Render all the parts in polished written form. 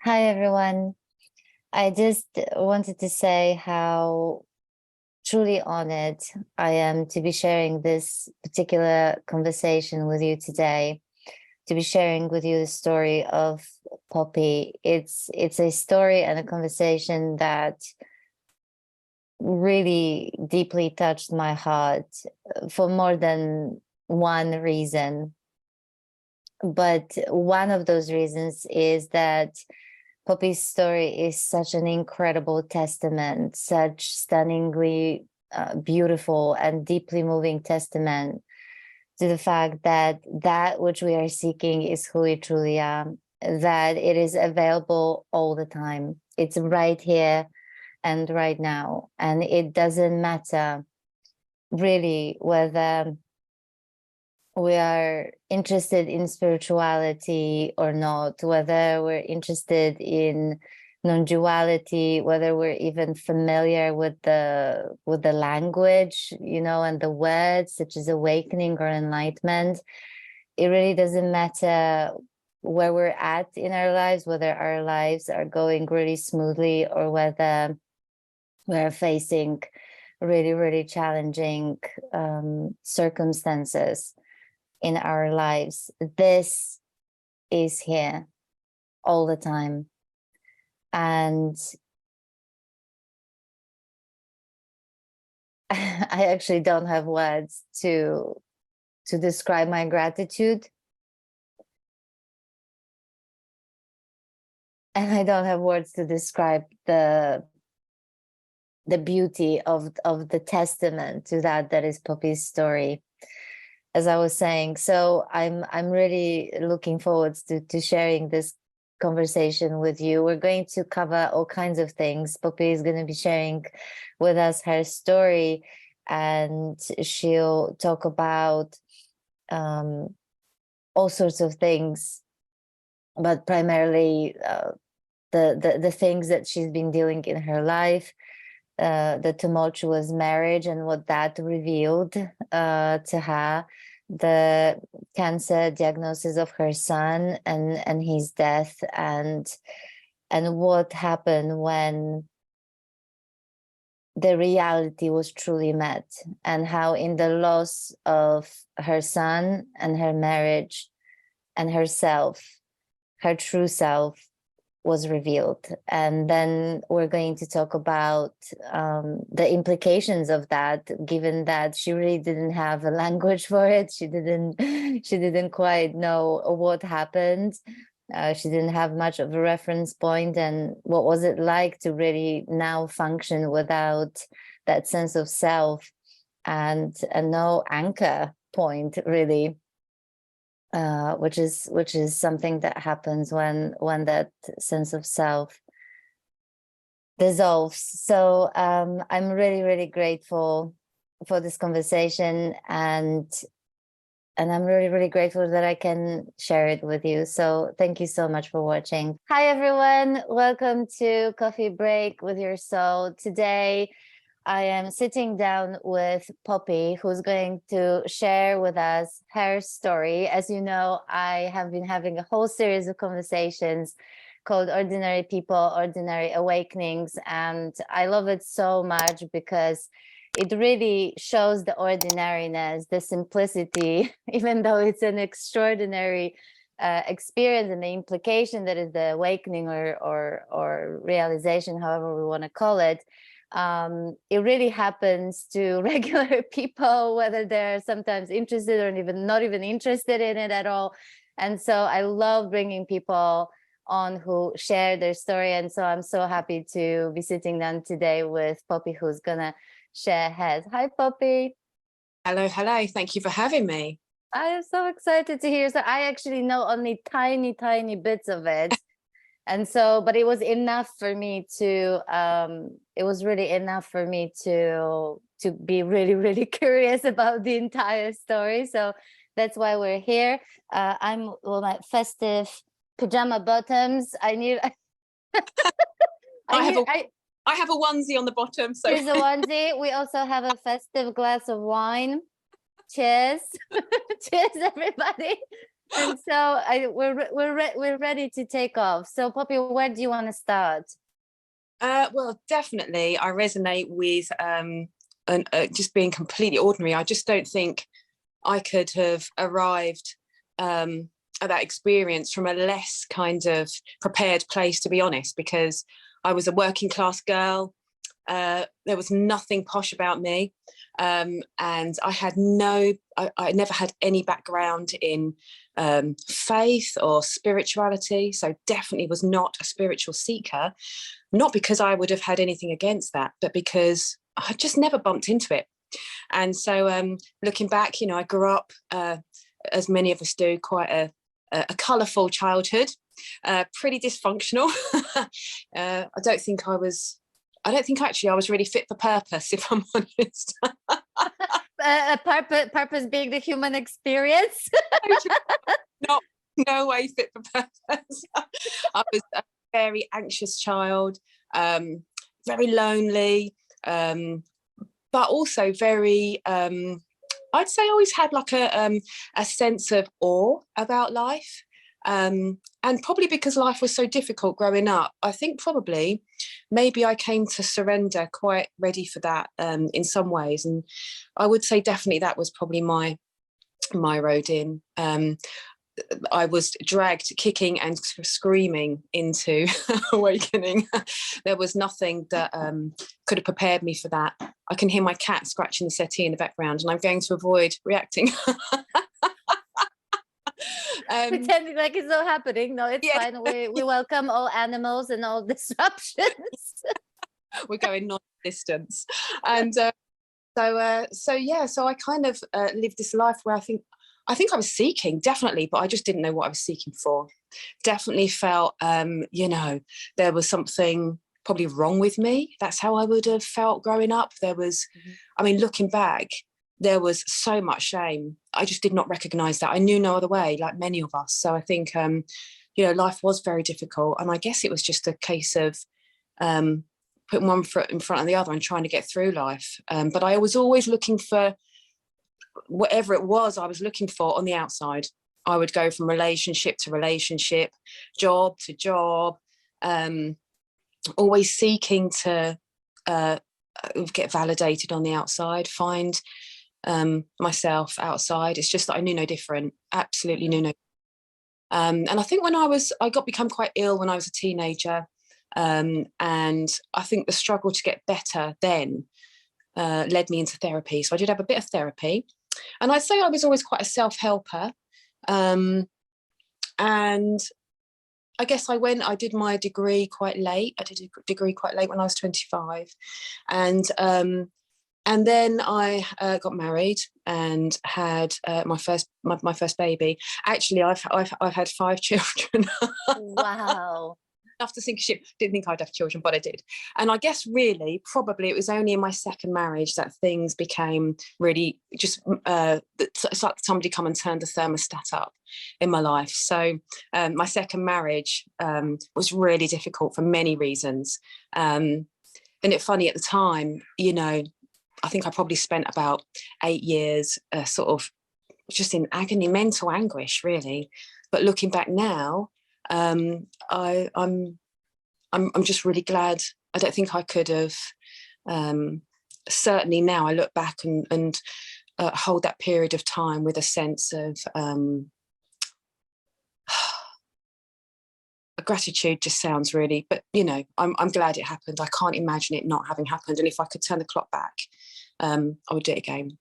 Hi, everyone. I just wanted to say how truly honored I am to be sharing this particular conversation with you today, to be sharing with you the story of Poppy. It's a story and a conversation that really deeply touched my heart for more than one reason. But one of those reasons is that Poppy's story is such an incredible testament, such stunningly beautiful and deeply moving testament to the fact that that which we are seeking is who we truly are, that it is available all the time. It's right here and right now. And it doesn't matter really whether we are interested in spirituality or not, whether we're interested in non-duality, whether we're even familiar with the language, and the words such as awakening or enlightenment. It really doesn't matter where we're at in our lives, whether our lives are going really smoothly or whether we're facing really, really challenging circumstances in our lives. This is here all the time. And I actually don't have words to describe my gratitude. And I don't have words to describe the beauty of the testament to that is Poppy's story, as I was saying. So I'm really looking forward to sharing this conversation with you. We're going to cover all kinds of things. Poppy is going to be sharing with us her story, and she'll talk about all sorts of things, but primarily the things that she's been dealing in her life, the tumultuous marriage and what that revealed to her, the cancer diagnosis of her son and his death, and what happened when the reality was truly met, and how in the loss of her son and her marriage and herself, her true self was revealed. And then we're going to talk about the implications of that, given that she really didn't have a language for it. She didn't quite know what happened. She didn't have much of a reference point. And what was it like to really now function without that sense of self and no anchor point, really. Which is something that happens when that sense of self dissolves. So I'm really, really grateful for this conversation, and I'm really, really grateful that I can share it with you. So thank you so much for watching. Hi, everyone. Welcome to Coffee Break with Your Soul. Today, I am sitting down with Poppy, who's going to share with us her story. As you know, I have been having a whole series of conversations called Ordinary People, Ordinary Awakenings. And I love it so much because it really shows the ordinariness, the simplicity, even though it's an extraordinary experience, and the implication that is the awakening or realization, however we want to call it. It really happens to regular people, whether they're sometimes interested or even not even interested in it at all. And so I love bringing people on who share their story. And so I'm so happy to be sitting down today with Poppy, who's gonna share hers. Hi, Poppy. Hello. Thank you for having me. I am so excited to hear. So I actually know only tiny bits of it. And so, but it was enough for me to, it was really enough for me to be really, really curious about the entire story. So that's why we're here. I'm my festive pajama bottoms. I have a onesie on the bottom. So here's a onesie. We also have a festive glass of wine. Cheers. Cheers, everybody. And so we're ready to take off. So Poppy, where do you want to start? Well, definitely, I resonate with just being completely ordinary. I just don't think I could have arrived at that experience from a less kind of prepared place, to be honest, because I was a working class girl. There was nothing posh about me. And I had I never had any background in faith or spirituality. So definitely was not a spiritual seeker, not because I would have had anything against that, but because I just never bumped into it. And so looking back, I grew up, as many of us do, quite a colourful childhood, pretty dysfunctional. I don't think actually I was really fit for purpose, if I'm honest. Purpose being the human experience. No way fit for purpose. I was a very anxious child, very lonely, but also very, I'd say I always had like a sense of awe about life. And probably because life was so difficult growing up, I think probably maybe I came to surrender quite ready for that in some ways. And I would say definitely that was probably my road in. I was dragged kicking and screaming into awakening. There was nothing that could have prepared me for that. I can hear my cat scratching the settee in the background, and I'm going to avoid reacting. Pretending like it's not happening. No, it's fine. We welcome all animals and all disruptions. We're going non-distance. And so I kind of lived this life where I think I was seeking, definitely, but I just didn't know what I was seeking for. Definitely felt, there was something probably wrong with me. That's how I would have felt growing up. There was, looking back, there was so much shame. I just did not recognise that. I knew no other way, like many of us. So I think, life was very difficult. And I guess it was just a case of putting one foot in front of the other and trying to get through life. But I was always looking for whatever it was I was looking for on the outside. I would go from relationship to relationship, job to job, always seeking to get validated on the outside, find myself outside. It's just that I knew no different, absolutely knew no. And I think when I become quite ill when I was a teenager, and I think the struggle to get better then led me into therapy. So I did have a bit of therapy. And I'd say I was always quite a self-helper. And I guess I did my degree quite late. I did a degree quite late when I was 25. And then I got married and had my first baby. Actually, I've had 5 children. Wow. Enough to sink a ship. Didn't think I'd have children, but I did. And I guess really, probably it was only in my second marriage that things became really just, it's like somebody come and turned the thermostat up in my life. So my second marriage was really difficult for many reasons. And it's funny, at the time, I think I probably spent about 8 years sort of just in agony, mental anguish, really. But looking back now, I'm just really glad. I don't think I could have. Certainly now I look back and hold that period of time with a sense of gratitude. Just sounds really, but I'm glad it happened. I can't imagine it not having happened. And if I could turn the clock back, I would do it again.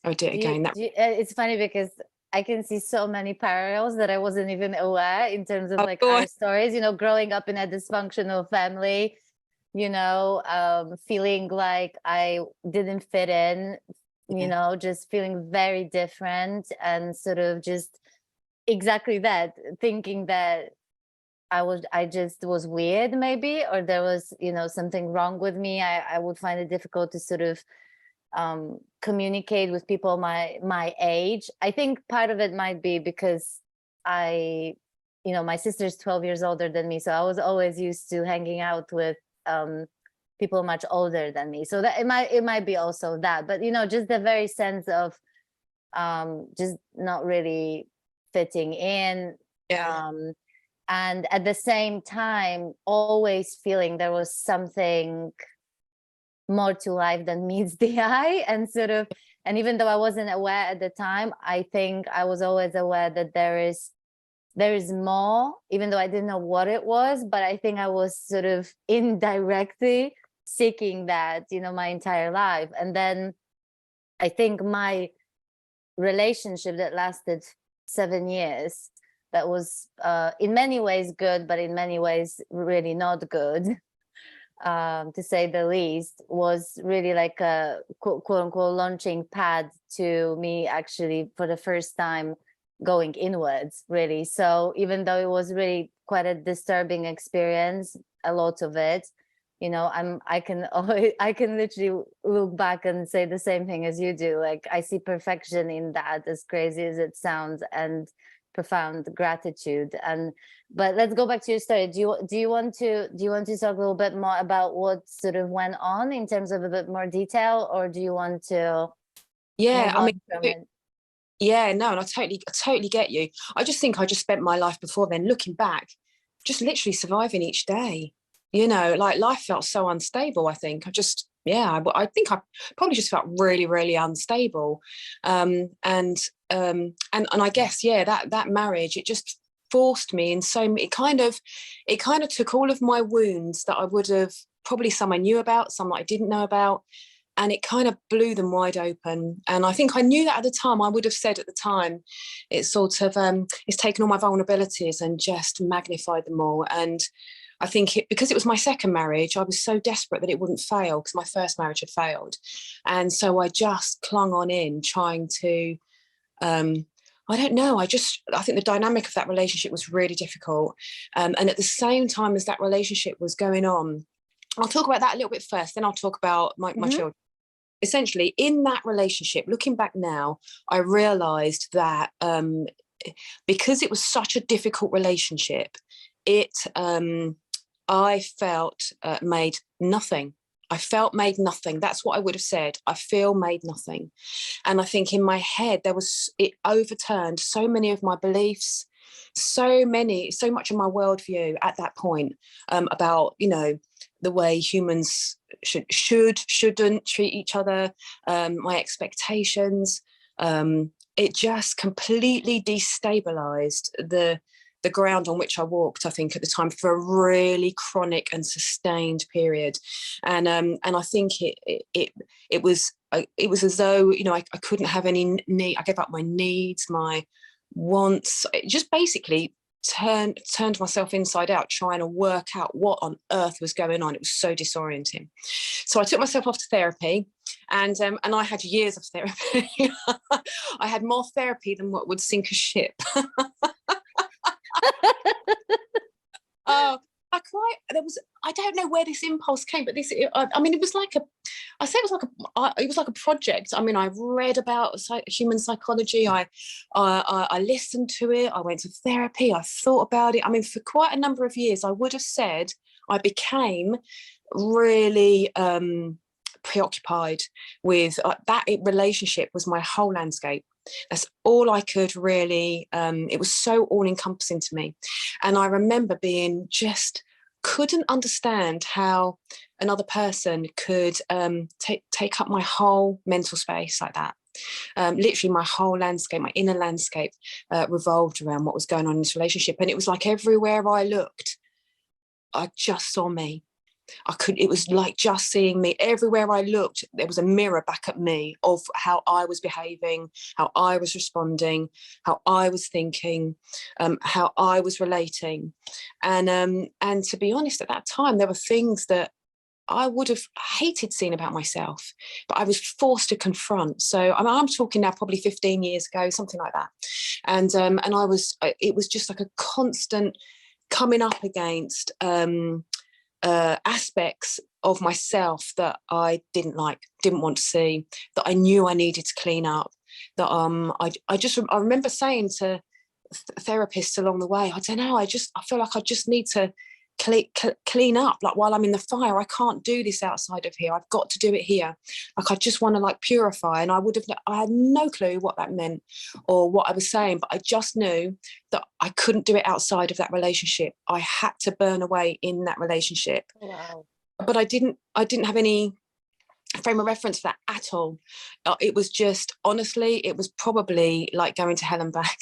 It's funny because I can see so many parallels that I wasn't even aware in terms of our stories, growing up in a dysfunctional family, feeling like I didn't fit in, just feeling very different, and sort of just exactly that, thinking that I just was weird maybe, or there was, something wrong with me. I would find it difficult to sort of communicate with people my age. I think part of it might be because my sister's 12 years older than me, so I was always used to hanging out with people much older than me, so that it might be also that. But just the very sense of just not really fitting in. Yeah. And at the same time, always feeling there was something more to life than meets the eye, and sort of, and even though I wasn't aware at the time, I think I was always aware that there is more, even though I didn't know what it was. But I think I was sort of indirectly seeking that, you know, my entire life. And then I think my relationship that lasted 7 years, that was in many ways good, but in many ways really not good, to say the least, was really like a quote unquote launching pad to me actually for the first time going inwards, really. So even though it was really quite a disturbing experience, a lot of it, you know, I can literally look back and say the same thing as you do. Like, I see perfection in that, as crazy as it sounds, and profound gratitude. And but let's go back to your story. Do you want to talk a little bit more about what sort of went on in terms of a bit more detail, or do you want to Yeah, move I on mean, from it? yeah, no, and I totally get you. I just think I just spent my life before then, looking back, just literally surviving each day. You know, like life felt so unstable. I think I think I probably just felt really, really unstable. And I guess, yeah, that marriage, it just forced me in so, it kind of took all of my wounds that I would have, probably some I knew about, some that I didn't know about, and it kind of blew them wide open. And I think I knew that at the time. I would have said at the time, it's sort of it's taken all my vulnerabilities and just magnified them all. And I think because it was my second marriage, I was so desperate that it wouldn't fail, because my first marriage had failed. And so I just clung on in, trying to I don't know. I think the dynamic of that relationship was really difficult. And at the same time as that relationship was going on, I'll talk about that a little bit first, then I'll talk about my children. Essentially, in that relationship, looking back now, I realized that because it was such a difficult relationship, I felt made nothing. I felt made nothing. That's what I would have said. I feel made nothing. And I think in my head, it overturned so many of my beliefs, so much of my worldview at that point, about, you know, the way humans shouldn't treat each other, my expectations. It just completely destabilized the ground on which I walked, I think, at the time, for a really chronic and sustained period. And I think it was as though, you know, I couldn't have any need. I gave up my needs, my wants. It just basically turned myself inside out, trying to work out what on earth was going on. It was so disorienting. So I took myself off to therapy, and I had years of therapy. I had more therapy than what would sink a ship. Oh, I don't know where this impulse came, but I mean, it was like a project. I mean, I read about human psychology. I listened to it. I went to therapy. I thought about it. I mean, for quite a number of years, I would have said I became really preoccupied with that. Relationship was my whole landscape. That's all I could really, it was so all-encompassing to me. And I remember couldn't understand how another person could take up my whole mental space like that. Literally my whole landscape, my inner landscape, revolved around what was going on in this relationship. And it was like everywhere I looked, I just saw me. It was like just seeing me. Everywhere I looked, there was a mirror back at me of how I was behaving, how I was responding, how I was thinking, how I was relating. And to be honest, at that time, there were things that I would have hated seeing about myself, but I was forced to confront. So I'm talking now probably 15 years ago, something like that. And it was just like a constant coming up against aspects of myself that I didn't want to see, that I knew I needed to clean up, that I remember saying to therapists along the way, I don't know, I feel like I just need to clean up, like while I'm in the fire. I can't do this outside of here, I've got to do it here. Like I just want to like purify. And I had no clue what that meant or what I was saying, but I just knew that I couldn't do it outside of that relationship. I had to burn away in that relationship. Wow. But I didn't have any frame of reference for that at all. It was just, honestly, it was probably like going to hell and back.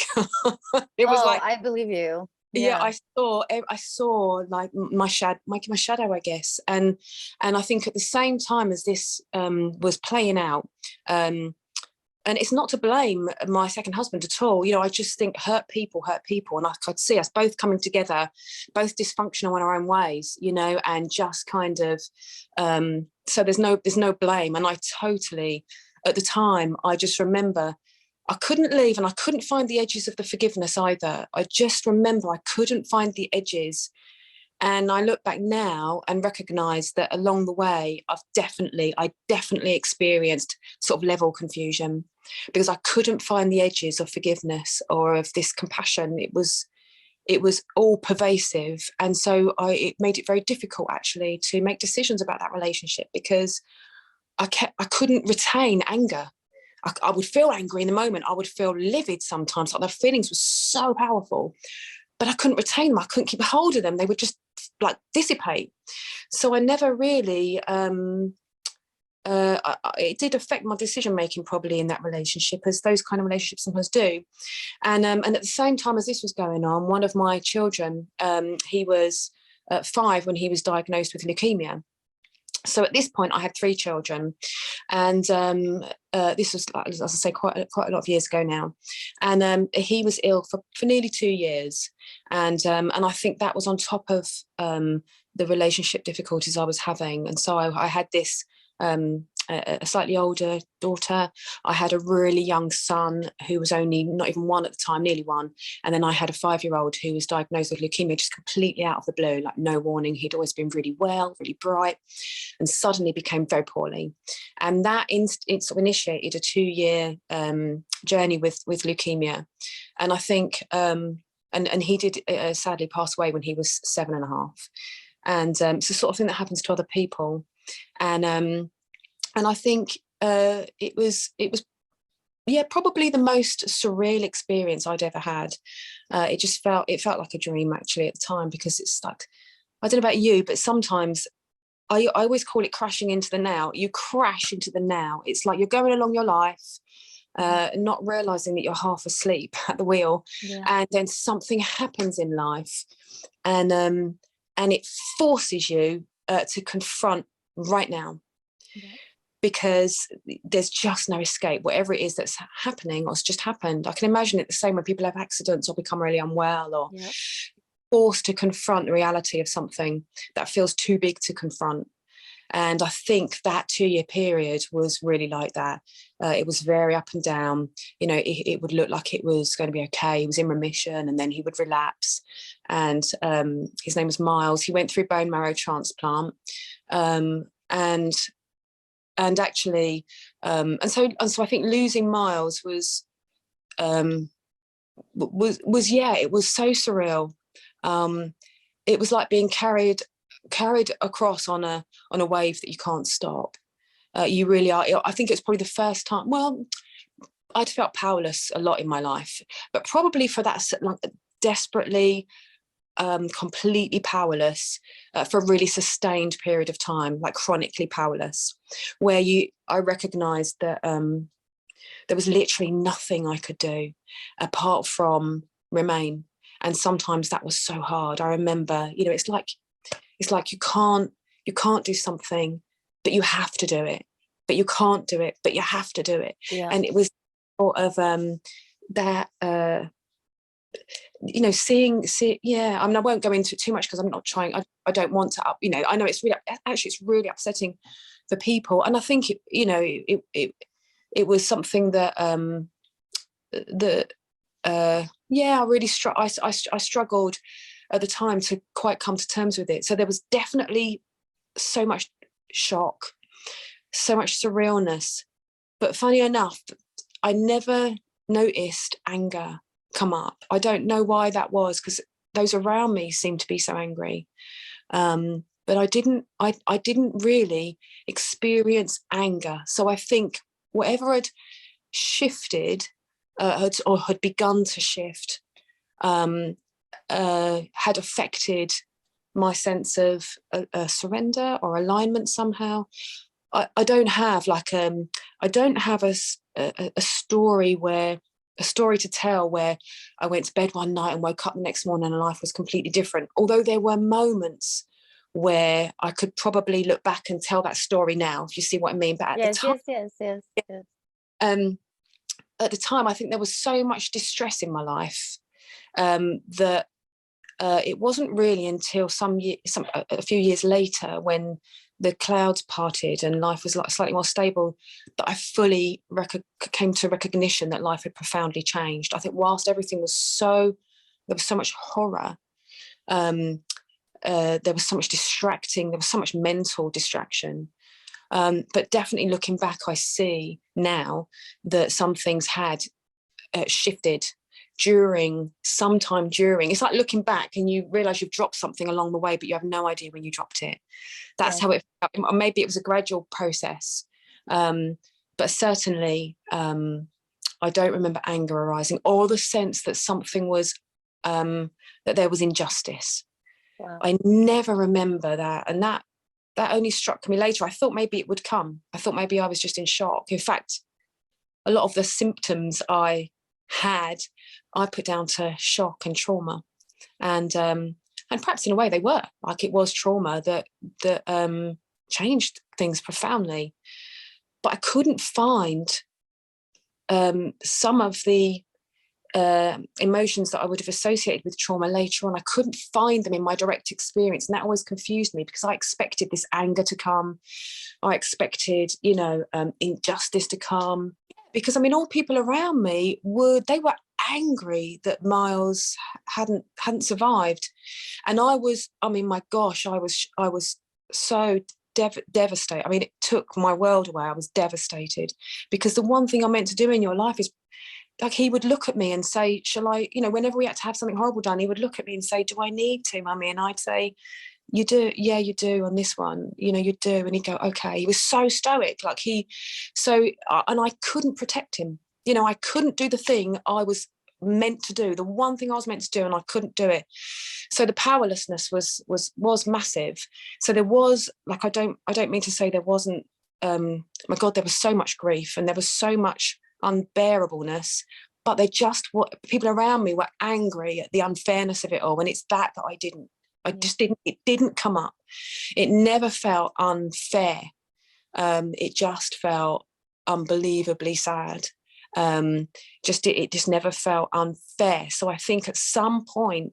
It was like, I believe you. yeah, I saw like my shadow, I guess. And I think at the same time as this was playing out, and it's not to blame my second husband at all, I just think hurt people, and I could see us both coming together, both dysfunctional in our own ways, and just kind of so there's no blame. And I totally, at the time, I just remember I couldn't leave, and I couldn't find the edges of the forgiveness either. I just remember I couldn't find the edges. And I look back now and recognize that along the way, I definitely experienced sort of level confusion, because I couldn't find the edges of forgiveness or of this compassion. It was all pervasive. And so it made it very difficult actually to make decisions about that relationship, because I couldn't retain anger. I would feel angry in the moment. I would feel livid sometimes. Like the feelings were so powerful, but I couldn't retain them. I couldn't keep a hold of them. They would just like dissipate. So I never really, it did affect my decision making probably in that relationship, as those kind of relationships sometimes do. And at the same time as this was going on, one of my children, he was 5 when he was diagnosed with leukemia. So at this point, I had 3 children, and this was, as I say, quite a lot of years ago now. And he was ill for nearly 2 years, and I think that was on top of the relationship difficulties I was having. And so I had this a slightly older daughter. I had a really young son who was only not even 1 at the time, nearly 1. And then I had a 5-year-old who was diagnosed with leukemia just completely out of the blue, like no warning. He'd always been really well, really bright, and suddenly became very poorly. And that it sort of initiated a 2-year journey with leukemia. And I think, and he did sadly pass away when he was 7.5. And it's the sort of thing that happens to other people. And I think it was probably the most surreal experience I'd ever had. It felt like a dream actually at the time, because it's like, I don't know about you, but sometimes I always call it crashing into the now. You crash into the now. It's like you're going along your life, not realizing that you're half asleep at the wheel, and then something happens in life, and it forces you to confront right now. Because there's just no escape. Whatever it is that's happening or has just happened, I can imagine it the same when people have accidents or become really unwell, or forced to confront the reality of something that feels too big to confront. And I think that 2-year period was really like that. It was very up and down. It would look like it was going to be okay. He was in remission, and then he would relapse. And his name was Miles. He went through bone marrow transplant, and actually, and so I think losing Miles was it was so surreal. It was like being carried across on a wave that you can't stop. You really are. I think it's probably the first time. Well, I'd felt powerless a lot in my life, but probably for that, like, desperately, completely powerless for a really sustained period of time, like chronically powerless, where I recognized that there was literally nothing I could do apart from remain. And sometimes that was so hard. I remember, it's like you can't do something, but you have to do it, but you can't do it, but you have to do it. And it was sort of that seeing I mean, I won't go into it too much because I'm not trying, I don't want to I know it's really upsetting for people. And I think it was something that I really I struggled at the time to quite come to terms with it. So there was definitely so much shock, so much surrealness, but funny enough, I never noticed anger come up. I don't know why that was, because those around me seemed to be so angry. But I didn't really experience anger. So I think whatever had shifted had begun to shift had affected my sense of surrender or alignment somehow. I don't have like I don't have a story to tell where I went to bed one night and woke up the next morning and life was completely different. Although there were moments where I could probably look back and tell that story now, if you see what I mean. But at the time, at the time, I think there was so much distress in my life that it wasn't really until a few years later, when the clouds parted and life was like slightly more stable, that I fully came to recognition that life had profoundly changed. I think whilst everything was there was so much horror, there was so much distracting, there was so much mental distraction. But definitely looking back, I see now that some things had shifted sometime during. It's like looking back and you realize you've dropped something along the way, but you have no idea when you dropped it. That's how it felt. Or maybe it was a gradual process. But certainly I don't remember anger arising or the sense that something was, that there was injustice. Wow. I never remember that. And that only struck me later. I thought maybe it would come. I thought maybe I was just in shock. In fact, a lot of the symptoms I had, I put down to shock and trauma. And perhaps in a way they were. Like it was trauma that changed things profoundly. But I couldn't find some of the emotions that I would have associated with trauma later on. I couldn't find them in my direct experience, and that always confused me because I expected this anger to come. I expected, injustice to come, because I mean, all people around me were angry that Miles hadn't survived, and I was so devastated. I mean, it took my world away. I was devastated because the one thing I'm meant to do in your life is, like, he would look at me and say, shall I, whenever we had to have something horrible done, he would look at me and say, do I need to, Mummy? And I'd say, you do. Yeah, you do on this one. You do. And he'd go, okay. He was so stoic. And I couldn't protect him. I couldn't do the thing I was meant to do, the one thing I was meant to do, and I couldn't do it. So the powerlessness was massive. So there was, like, I don't mean to say there wasn't, my God, there was so much grief and there was so much unbearableness, but people around me were angry at the unfairness of it all. And it's that it didn't come up. It never felt unfair. It just felt unbelievably sad. It just never felt unfair. So I think at some point,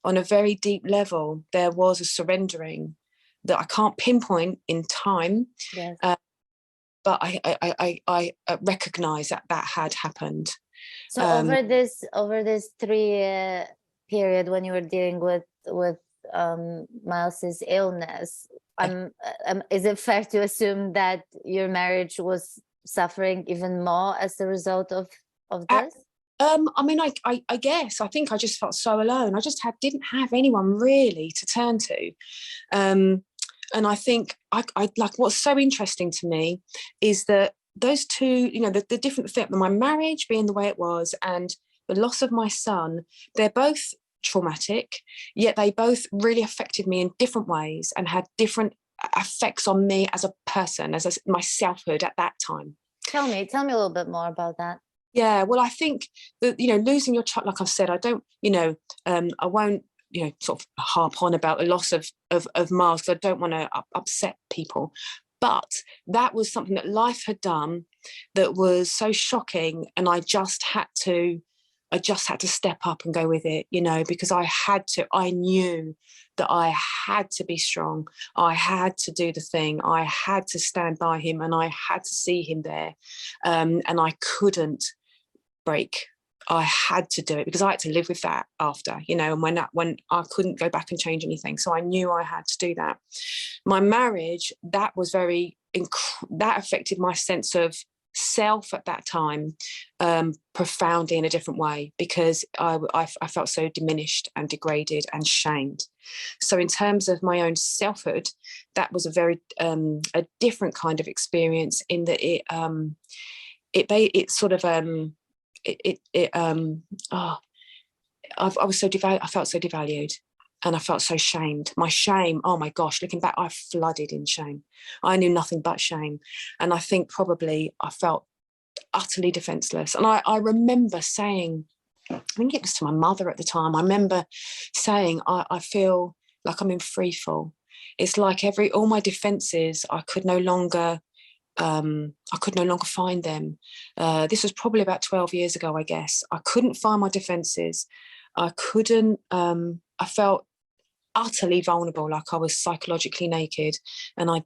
on a very deep level, there was a surrendering that I can't pinpoint in time. Yes. But I recognize that had happened. So over this 3-year period when you were dealing with Miles's illness, is it fair to assume that your marriage was suffering even more as a result of this? I mean, I guess I think I just felt so alone. I just didn't have anyone really to turn to. And I think I like, what's so interesting to me is that those two, the different thing, my marriage being the way it was and the loss of my son, they're both traumatic, yet they both really affected me in different ways and had different effects on me as a person, as my selfhood at that time. Tell me a little bit more about that. Yeah, well, I think that, losing your child, like I've said, I don't, I won't, sort of harp on about the loss of Miles because I don't want to upset people. But that was something that life had done that was so shocking, and I just had to step up and go with it, because I knew that I had to be strong. I had to do the thing. I had to stand by him, and I had to see him there. And I couldn't break. I had to do it because I had to live with that after, and when I couldn't go back and change anything. So I knew I had to do that. My marriage, that was that affected my sense of self at that time profoundly in a different way, because I felt so diminished and degraded and shamed. So in terms of my own selfhood, that was a very a different kind of experience, in that it sort of I was so I felt so devalued, and I felt so shamed. My shame, oh my gosh, looking back, I flooded in shame. I knew nothing but shame. And I think probably I felt utterly defenseless. And I remember saying, I think it was to my mother at the time, I remember saying, I feel like I'm in free fall. It's like all my defenses, I could no longer find them. This was probably about 12 years ago, I guess. I couldn't find my defenses. I felt utterly vulnerable, like I was psychologically naked, and I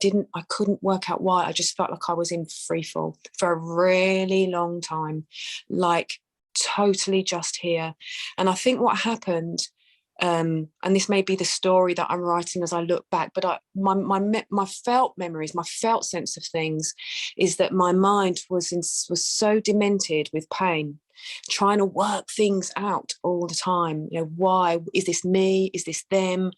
couldn't work out why. I just felt like I was in free fall for a really long time, like totally just here. And I think what happened, and this may be the story that I'm writing as I look back, but my felt memories, my felt sense of things, is that my mind was so demented with pain, trying to work things out all the time. You know, why is this me? Is this them?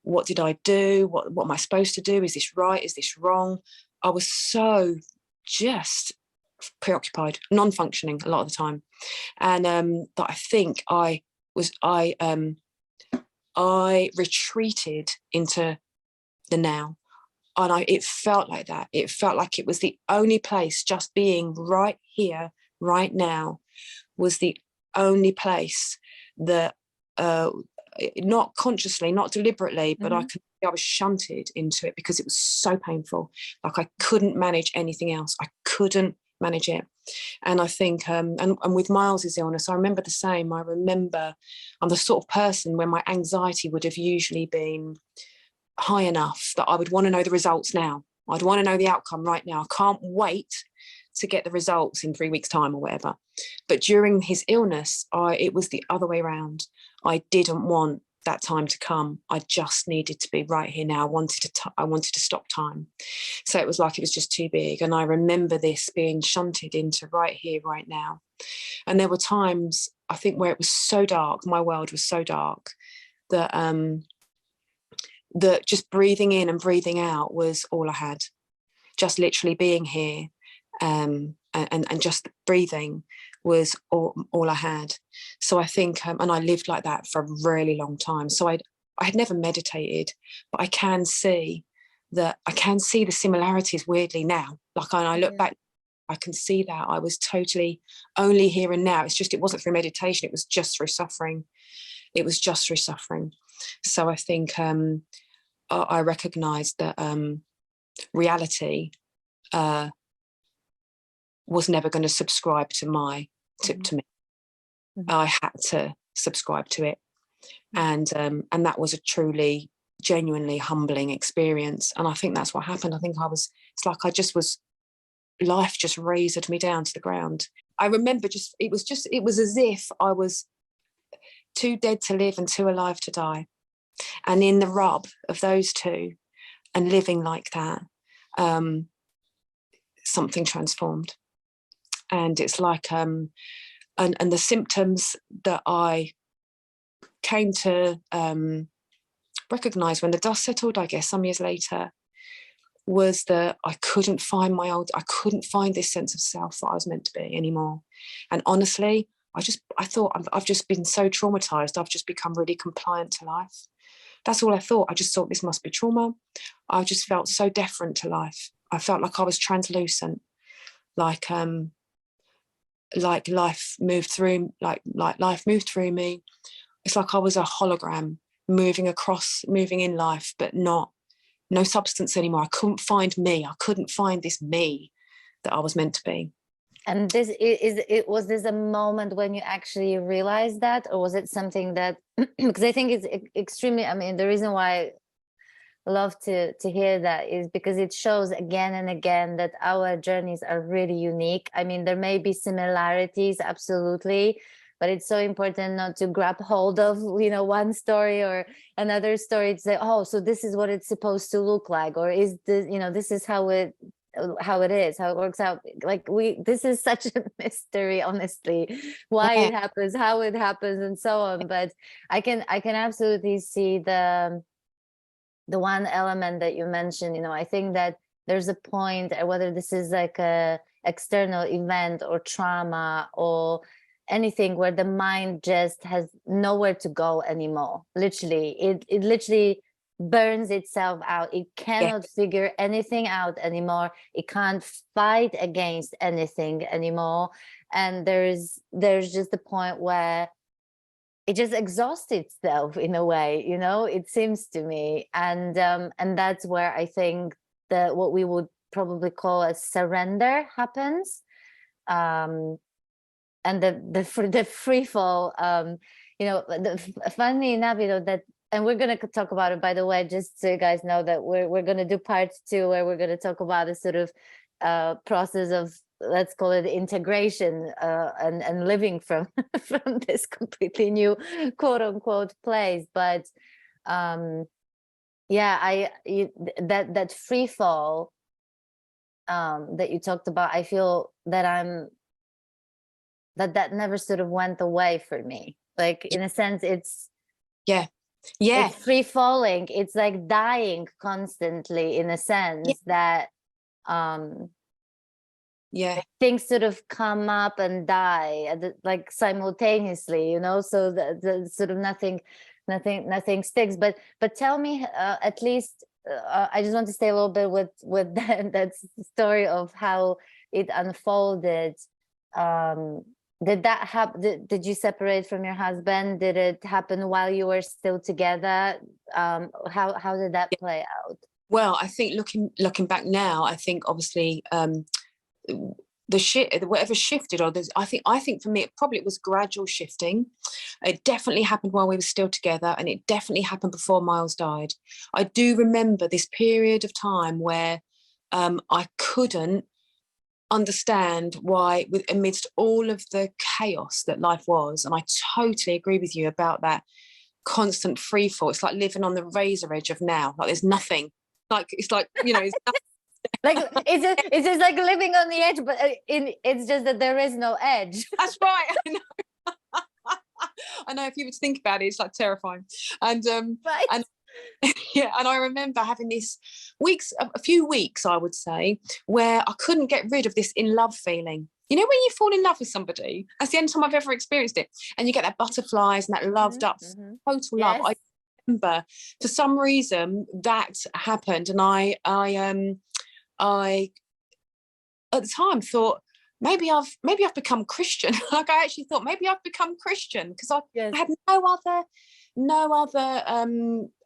What did I do? What am I supposed to do? Is this right? Is this wrong? I was so just preoccupied, non-functioning a lot of the time, and that I think I retreated into the now. And it felt like that. It felt like it was the only place, just being right here, right now, was the only place that, not consciously, not deliberately, but I was shunted into it, because it was so painful. Like I couldn't manage anything else. I couldn't manage it. And I think, and with Miles's illness, I remember the same. I remember I'm the sort of person when my anxiety would have usually been high enough that I would want to know the results now. I'd want to know the outcome right now. I can't wait to get the results in 3 weeks' time or whatever. But during his illness, it was the other way around. I didn't want that time to come. I just needed to be right here now. I wanted to stop time. So it was like it was just too big. And I remember this being shunted into right here, right now. And there were times, I think, where it was so dark, my world was so dark, that that just breathing in and breathing out was all I had. Just literally being here, and just breathing was all I had. So I think, and I lived like that for a really long time. So I had never meditated, but I can see the similarities weirdly now. Like when I look back, I can see that I was totally only here and now. It's just, it wasn't through meditation. It was just through suffering. So I think I recognized that reality was never going to subscribe to me. I had to subscribe to it, and that was a truly, genuinely humbling experience. And I think that's what happened. I think it's like life just razored me down to the ground. I remember it was as if I was too dead to live and too alive to die. And in the rub of those two and living like that, something transformed. And it's like, and the symptoms that I came to recognize when the dust settled, I guess, some years later, was that I couldn't find this sense of self that I was meant to be anymore. And honestly, I thought I've just been so traumatized. I've just become really compliant to life. That's all I thought. I just thought this must be trauma. I just felt so deferent to life. I felt like I was translucent, like life moved through, like life moved through me. It's like I was a hologram moving in life, but no substance anymore. I couldn't find me. I couldn't find this me that I was meant to be. And was this a moment when you actually realized that, or was it something that, because I think it's extremely, I mean, the reason why I love to hear that is because it shows again and again that our journeys are really unique. I mean, there may be similarities, absolutely, but it's so important not to grab hold of, one story or another story to say, oh, so this is what it's supposed to look like, or is this, this is how it how it is, how it works out. Like this is such a mystery, honestly, why Yeah. it happens, how it happens, and so on. But I can absolutely see the one element that you mentioned. I think that there's a point, whether this is like a external event or trauma or anything, where the mind just has nowhere to go anymore. Literally, it literally burns itself out. It cannot figure anything out anymore. It can't fight against anything anymore. And there's just a point where it just exhausts itself in a way, it seems to me. And that's where I think that what we would probably call a surrender happens. And the free fall, funny enough, that, and we're going to talk about it, by the way, just so you guys know that we're going to do part 2, where we're going to talk about the sort of process of, let's call it, integration, and living from from this completely new quote unquote place. But that free fall that you talked about, I feel that that never sort of went away for me. Like, in a sense, it's it's free falling. It's like dying constantly, in a sense that things sort of come up and die like simultaneously, so the sort of nothing sticks. But tell me, at least I just want to stay a little bit with that story of how it unfolded. Did that happen? Did you separate from your husband? Did it happen while you were still together? How did that play out? Well, I think looking back now, I think obviously whatever shifted, or I think for me it was gradual shifting. It definitely happened while we were still together, and it definitely happened before Miles died. I do remember this period of time where I couldn't understand why, amidst all of the chaos that life was, and I totally agree with you about that constant free fall. It's like living on the razor edge of now. Like, there's nothing. Like, it's like, it's like it's just like living on the edge, but it's just that there is no edge. That's right. I know. I know, if you would think about it, it's like terrifying. And right. And and I remember having a few weeks, I would say, where I couldn't get rid of this in love feeling. When you fall in love with somebody, that's the only time I've ever experienced it, and you get that butterflies and that loved up, total love. I remember, for some reason, that happened, and I at the time thought, maybe I've become Christian. Like, I actually thought maybe I've become Christian, because I had no other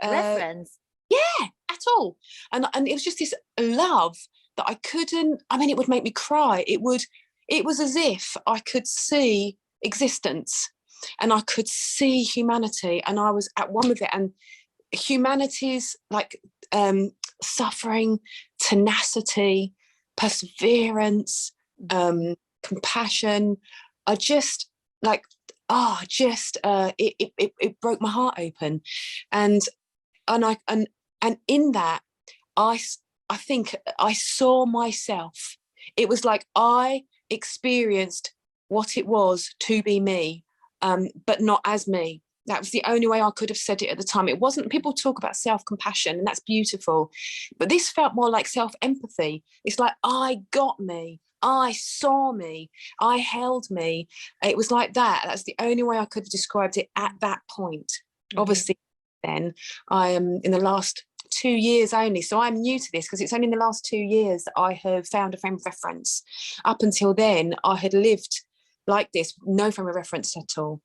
reference at all, and it was just this love that I couldn't, it would make me cry. It was as if I could see existence, and I could see humanity, and I was at one with it, and humanity's like suffering, tenacity, perseverance, compassion. I just like, it broke my heart open, and in that, I think I saw myself. It was like I experienced what it was to be me, but not as me. That was the only way I could have said it at the time. It wasn't, people talk about self-compassion, and that's beautiful, but this felt more like self-empathy. It's like, I got me, I saw me, I held me. It was like that. That's the only way I could have described it at that point. Obviously, then I am in the last 2 years only, so I'm new to this, because it's only in the last 2 years that I have found a frame of reference. Up until then, I had lived like this, no frame of reference at all.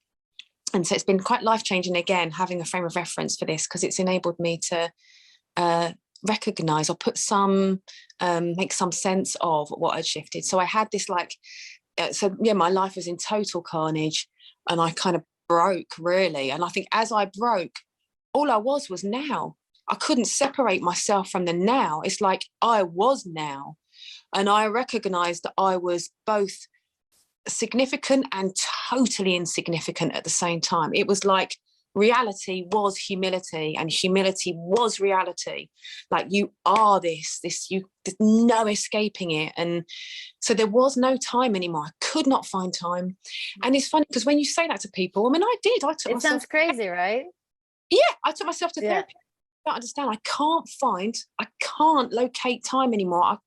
And so it's been quite life-changing, again, having a frame of reference for this, because it's enabled me to recognize, or make some sense of what had shifted. So I had this my life was in total carnage, and I kind of broke, really. And I think as I broke, all I was now. I couldn't separate myself from the now. It's like I was now. And I recognized that I was both significant and totally insignificant at the same time. It was like reality was humility, and humility was reality. Like, you are this, there's no escaping it. And so there was no time anymore. I could not find time. And it's funny because when you say that to people, I mean, I took It myself, sounds crazy, right? yeah, I took myself to therapy. I don't understand. I can't locate time anymore.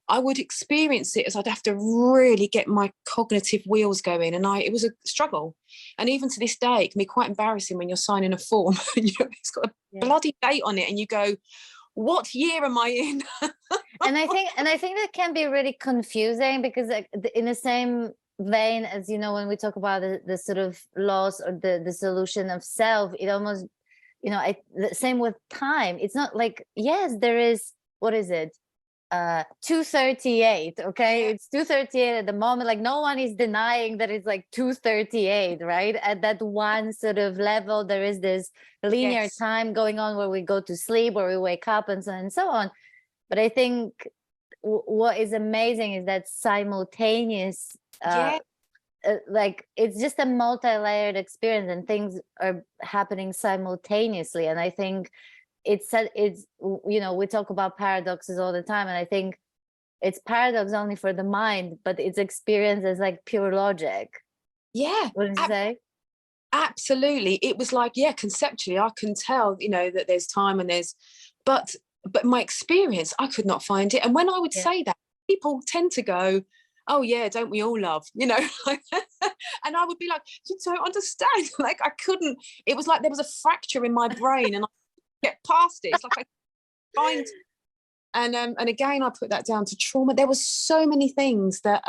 I would experience it as I'd have to really get my cognitive wheels going, and it was a struggle. And even to this day, it can be quite embarrassing when you're signing a form and it's got a bloody date on it, and you go, "What year am I in?" And I think that can be really confusing, because like, in the same vein as, you know, when we talk about the sort of loss or the dissolution of self, it almost, you know, the same with time. It's not like, yes, there is, what is it? 2:38, okay, it's 2:38 at the moment. Like, no one is denying that it's like 2:38, right? At that one sort of level, there is this linear time going on where we go to sleep, where we wake up, and so on and so on. But I think what is amazing is that simultaneous, like, it's just a multi-layered experience, and things are happening simultaneously. And I think it's, you know, we talk about paradoxes all the time, and I think it's paradox only for the mind, but it's experienced as like pure logic. Yeah. Wouldn't you say? Absolutely. It was like, yeah, conceptually, I can tell, you know, that there's time and but my experience, I could not find it. And when I would say that, people tend to go, "Oh yeah, don't we all love?" You know, and I would be like, "You don't understand." Like, I couldn't. It was like there was a fracture in my brain, and I get past it. It's like I find, and again, I put that down to trauma. There was so many things that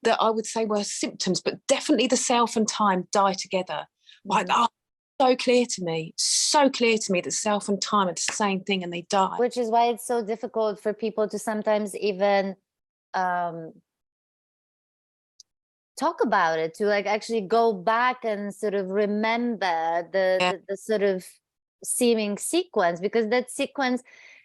that I would say were symptoms, but definitely the self and time die together. Like, so clear to me that self and time are the same thing, and they die. Which is why it's so difficult for people to sometimes even talk about it, to like actually go back and sort of remember the sort of seeming sequence, because that sequence,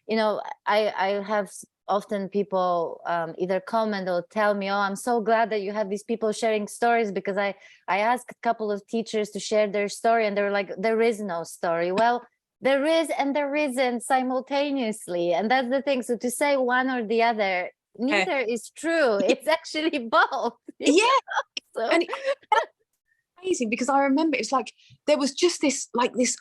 you know, I have often people either comment or tell me, "Oh, I'm so glad that you have these people sharing stories," because I asked a couple of teachers to share their story, and they were like, "There is no story." Well, there is and there isn't simultaneously, and that's the thing. So to say one or the other, neither is true. It's actually both. Yeah. So. And amazing, because I remember it's like there was just this, like this,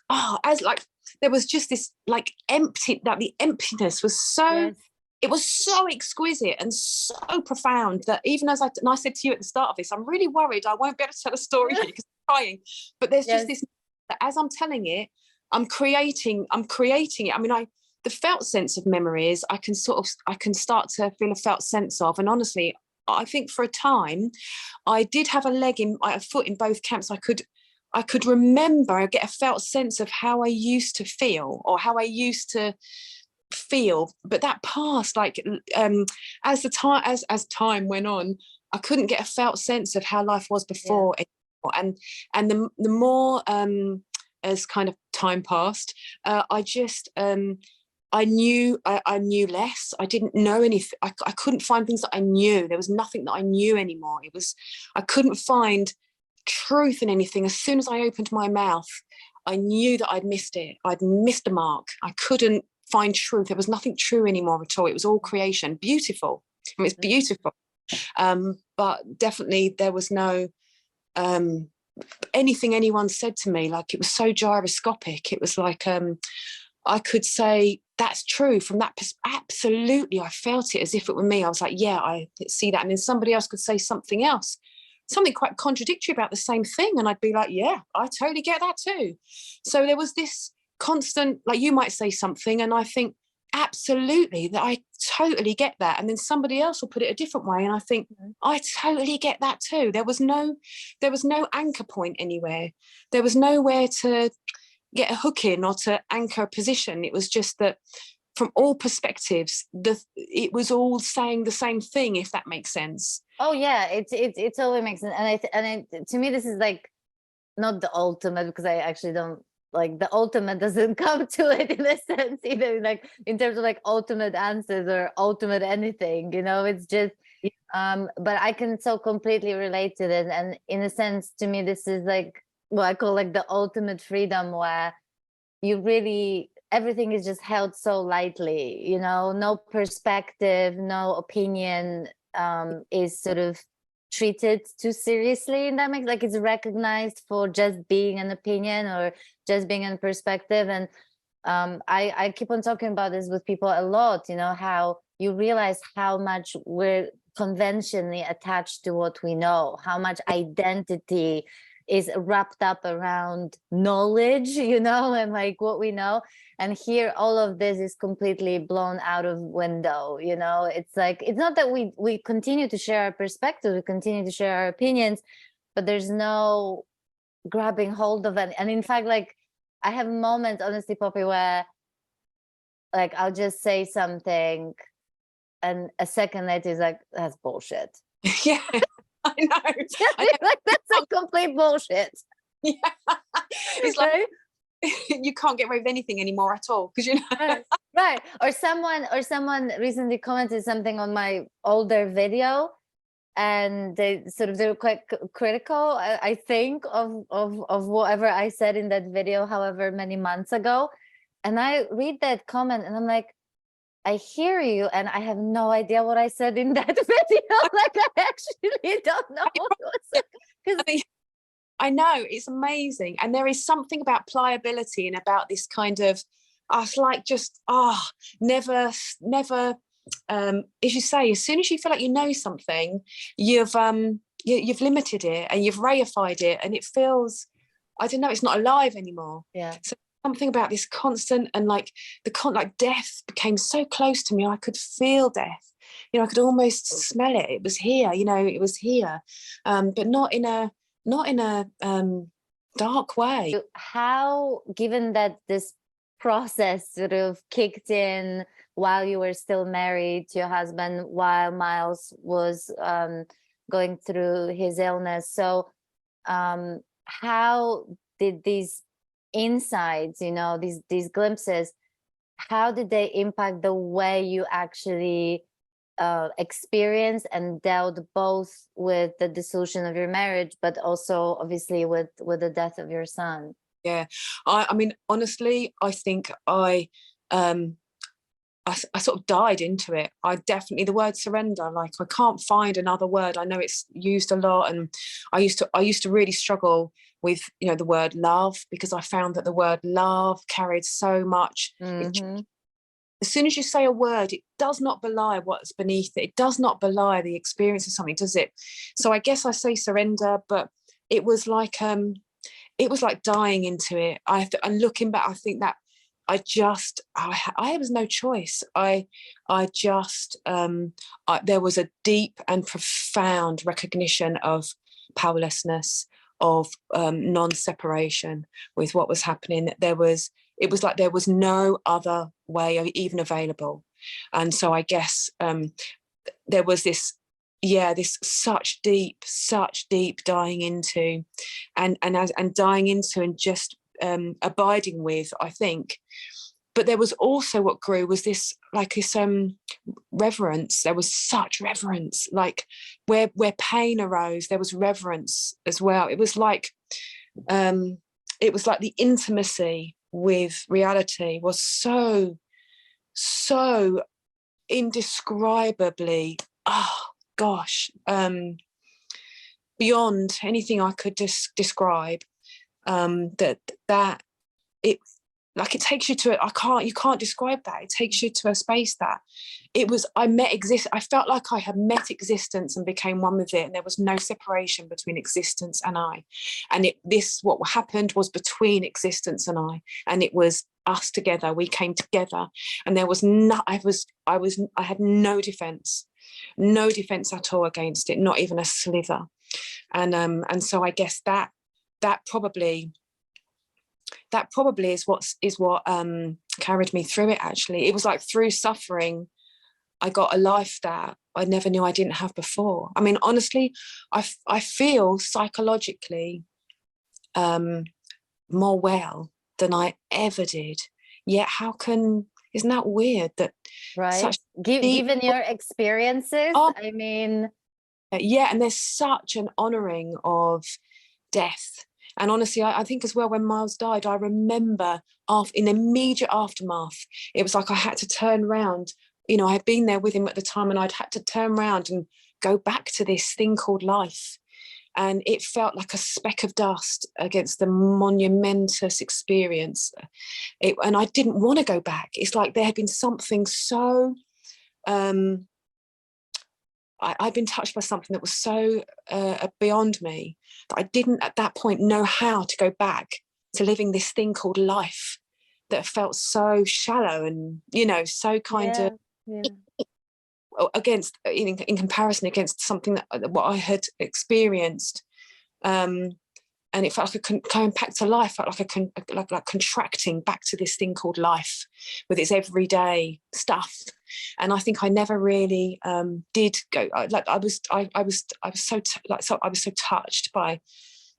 there was just this like empty, that the emptiness was so, it was so exquisite and so profound that even as I said to you at the start of this, I'm really worried I won't be able to tell a story here because I'm crying. But there's just this, that as I'm telling it, I'm creating it. I mean, the felt sense of memory is I can start to feel a felt sense of, and honestly, I think for a time I did have a foot in both camps. I could remember, I get a felt sense of how I used to feel, or how I used to feel, but that passed. Like, as time went on, I couldn't get a felt sense of how life was before anymore. And the more as kind of time passed, I knew less. I didn't know anything. I couldn't find things that I knew. There was nothing that I knew anymore. I couldn't find truth in anything. As soon as I opened my mouth, I knew that I'd missed it. I'd missed the mark. I couldn't find truth. There was nothing true anymore at all. It was all creation. Beautiful. I mean, it's beautiful. But definitely there was no anything anyone said to me. Like, it was so gyroscopic. It was like I could say, "That's true," from that perspective. Absolutely, I felt it as if it were me. I was like, "Yeah, I see that." And then somebody else could say something else, something quite contradictory about the same thing, and I'd be like, "Yeah, I totally get that too." So there was this constant, like, you might say something and I think, absolutely, that I totally get that, and then somebody else will put it a different way and I think, I totally get that too. There was no anchor point anywhere. There was nowhere to get a hook in or to anchor a position. It was just that from all perspectives, it was all saying the same thing, if that makes sense. Oh yeah, it totally makes sense. And to me, this is like not the ultimate, because I actually don't, like, the ultimate doesn't come to it in a sense either, like in terms of like ultimate answers or ultimate anything, you know. It's just but I can so completely relate to it, and in a sense, to me, this is like what I call like the ultimate freedom, where you really, everything is just held so lightly, you know, no perspective, no opinion is sort of treated too seriously. And that makes, like, it's recognized for just being an opinion or just being a perspective. And I keep on talking about this with people a lot, you know, how you realize how much we're conventionally attached to what we know, how much identity is wrapped up around knowledge, you know, and like what we know. And here all of this is completely blown out of window, you know. It's like, it's not that we continue to share our perspectives, we continue to share our opinions, but there's no grabbing hold of it. And in fact, like, I have moments, honestly, Poppy, where like I'll just say something and a second later is like, that's bullshit. Yeah, I know. Like, that's a complete bullshit. Yeah. It's like you can't get away with anything anymore at all, because you know. Right. Or someone recently commented something on my older video, and they were quite critical, I think, of whatever I said in that video, however many months ago. And I read that comment and I'm like, I hear you, and I have no idea what I said in that video. Like, I actually don't know what was because I know, it's amazing. And there is something about pliability and about this kind of us, like, just never as you say, as soon as you feel like you know something, you've limited it and you've reified it, and it feels, I don't know, it's not alive anymore. Yeah. So something about this constant, and like like death became so close to me. I could feel death, you know, I could almost smell it. It was here, you know, it was here, but not in a dark way. How, given that this process sort of kicked in while you were still married to your husband, while Miles was going through his illness, so how did these insights, you know, these glimpses, how did they impact the way you actually experienced and dealt both with the dissolution of your marriage, but also obviously with the death of your son? Yeah, I mean, honestly, I think I sort of died into it. I definitely, the word surrender, like, I can't find another word. I know it's used a lot, and I used to really struggle with, you know, the word love, because I found that the word love carried so much. Mm-hmm. As soon as you say a word, it does not belie what's beneath it. It does not belie the experience of something, does it? So I guess I say surrender, but it was like dying into it. And looking back, I think that I was no choice. There was a deep and profound recognition of powerlessness, of non-separation with what was happening. It was like there was no other way even available. And so I guess there was this such deep dying into, and dying into, and just abiding with, I think. But there was also, what grew was this, like, this reverence. There was such reverence, like where pain arose, there was reverence as well. It was like the intimacy with reality was so indescribably, beyond anything I could describe. That it, like, it takes you to you can't describe that. It takes you to a space that it was, I felt like I had met existence and became one with it, and there was no separation between existence and I. And what happened was between existence and I it was us together. We came together, and there was I had no defense at all against it, not even a slither. And so I guess that probably is what carried me through it. Actually, it was like, through suffering, I got a life that I never knew I didn't have before. I mean, honestly, I feel psychologically more well than I ever did. Yet isn't that weird that, right, given your experiences? I mean, yeah, and there's such an honoring of death And honestly, I think as well, when Miles died, I remember in immediate aftermath, it was like I had to turn around. You know, I had been there with him at the time, and I'd had to turn around and go back to this thing called life. And it felt like a speck of dust against the monumentous experience. And I didn't want to go back. It's like there had been something so, I'd been touched by something that was so beyond me that I didn't at that point know how to go back to living this thing called life that felt so shallow and, you know, so kind of against, in comparison against something that what I had experienced. And it felt like going back to life, felt like contracting back to this thing called life with its everyday stuff. And I think I never really did go. I was so touched by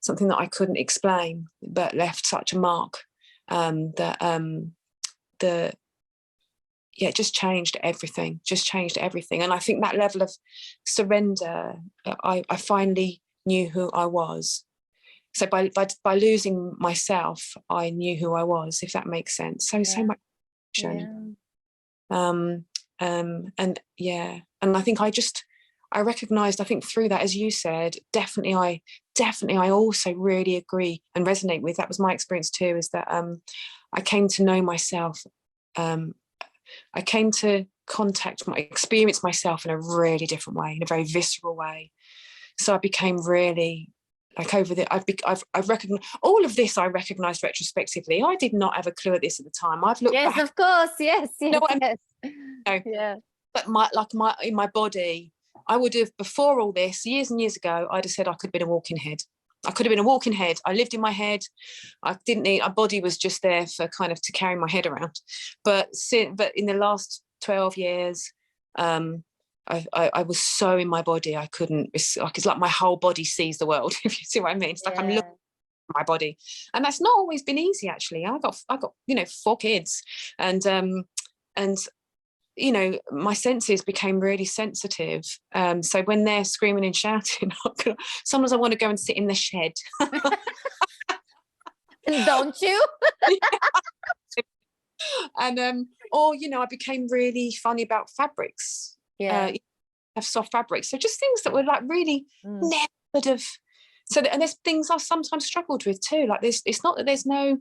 something that I couldn't explain, but left such a mark it just changed everything. And I think that level of surrender, I finally knew who I was. So by losing myself, I knew who I was, if that makes sense. So much. And I think I recognized, I think through that, as you said, definitely I also really agree and resonate with, that was my experience too, is that I came to know myself. I came to experience myself in a really different way, in a very visceral way. So I became really like I've recognized all of this. I recognized retrospectively. I did not have a clue at this at the time. I've looked back. Yes, of course. Yes. Yeah. But in my body, I would have, before all this, years and years ago, I'd have said I could have been a walking head. I could have been a walking head. I lived in my head. I didn't need, my body was just there for kind of to carry my head around. But in the last 12 years, I was so in my body, I couldn't, it's like my whole body sees the world, if you see what I mean. It's like I'm looking at my body. And that's not always been easy, actually. I got 4 kids, and you know, my senses became really sensitive. So when they're screaming and shouting, sometimes I want to go and sit in the shed. Don't you? And or, you know, I became really funny about fabrics. Have soft fabrics. So just things that were like really never would have. So and there's things I've sometimes struggled with too. Like this, it's not that there's no.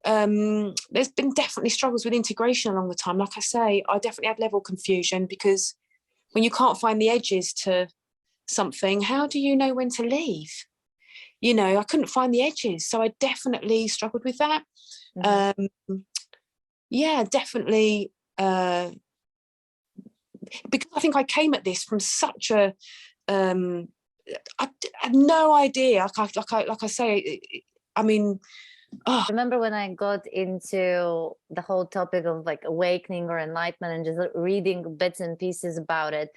There's been definitely struggles with integration along the time. Like I say, I definitely had level confusion, because when you can't find the edges to something, how do you know when to leave? You know, I couldn't find the edges, so I definitely struggled with that. Definitely, because I think I came at this from such a I had no idea. Like I say, I mean, I remember when I got into the whole topic of like awakening or enlightenment and just reading bits and pieces about it.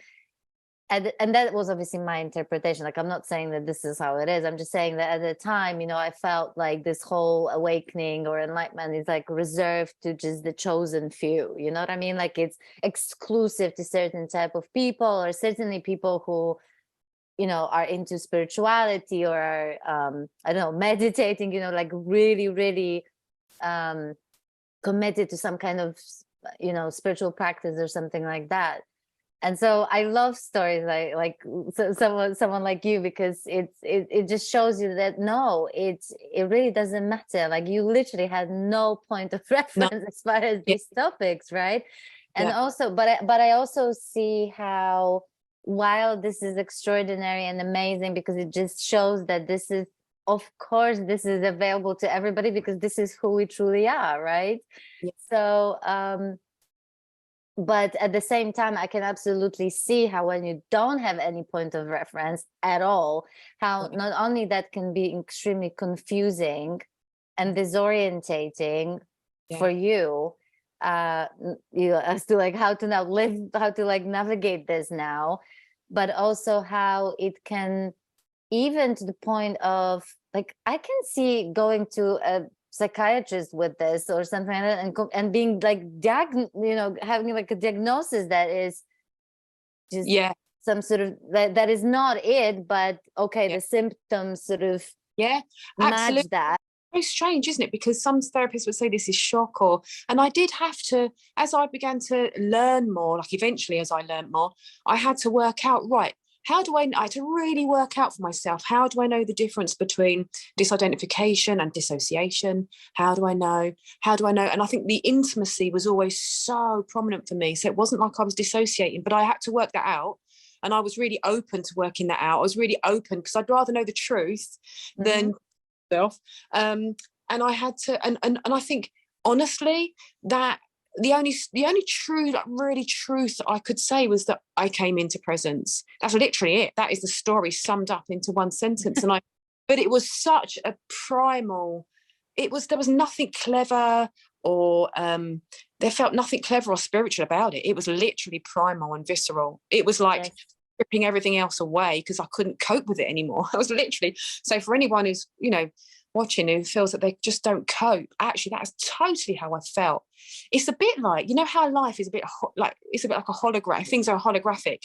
And that was obviously my interpretation. Like, I'm not saying that this is how it is. I'm just saying that at the time, you know, I felt like this whole awakening or enlightenment is like reserved to just the chosen few. You know what I mean? Like, it's exclusive to certain type of people, or certainly people who, you know, are into spirituality or are, I don't know, meditating, you know, like really, really committed to some kind of, you know, spiritual practice or something like that. And so I love stories like someone like you, because it just shows you that no, it really doesn't matter. Like, you literally had no point of reference as far as these topics, right? And also, but I also see how, while this is extraordinary and amazing, because it just shows that this is, of course, this is available to everybody, because this is who we truly are, right? So but at the same time, I can absolutely see how, when you don't have any point of reference at all, how not only that can be extremely confusing and disorientating for you, you know, as to like how to now live, how to like navigate this now, but also how it can, even to the point of like, I can see going to a psychiatrist with this or something like that, and being like you know, having like a diagnosis that is just some sort of that is not it, but okay, the symptoms sort of Yeah, match absolutely. that. Very strange, isn't it? Because some therapists would say this is shock, and I did have to, as I began to learn more, like eventually as I learned more, I had to work out, right, I had to really work out for myself, how do I know the difference between disidentification and dissociation? How do I know? And I think the intimacy was always so prominent for me. So it wasn't like I was dissociating, but I had to work that out. And I was really open to working that out. I was really open because I'd rather know the truth than self. And I had to, and I think honestly that the only true, like really truth I could say was that I came into presence. That's literally it. That is the story summed up into one sentence. But it was such a primal. There was nothing clever or there felt nothing clever or spiritual about it. It was literally primal and visceral. It was like stripping everything else away because I couldn't cope with it anymore. I was literally, so for anyone who's, watching who feels that they just don't cope, actually that's totally how I felt. It's a bit like, how life is a bit like, it's a bit like a hologram. Things are holographic.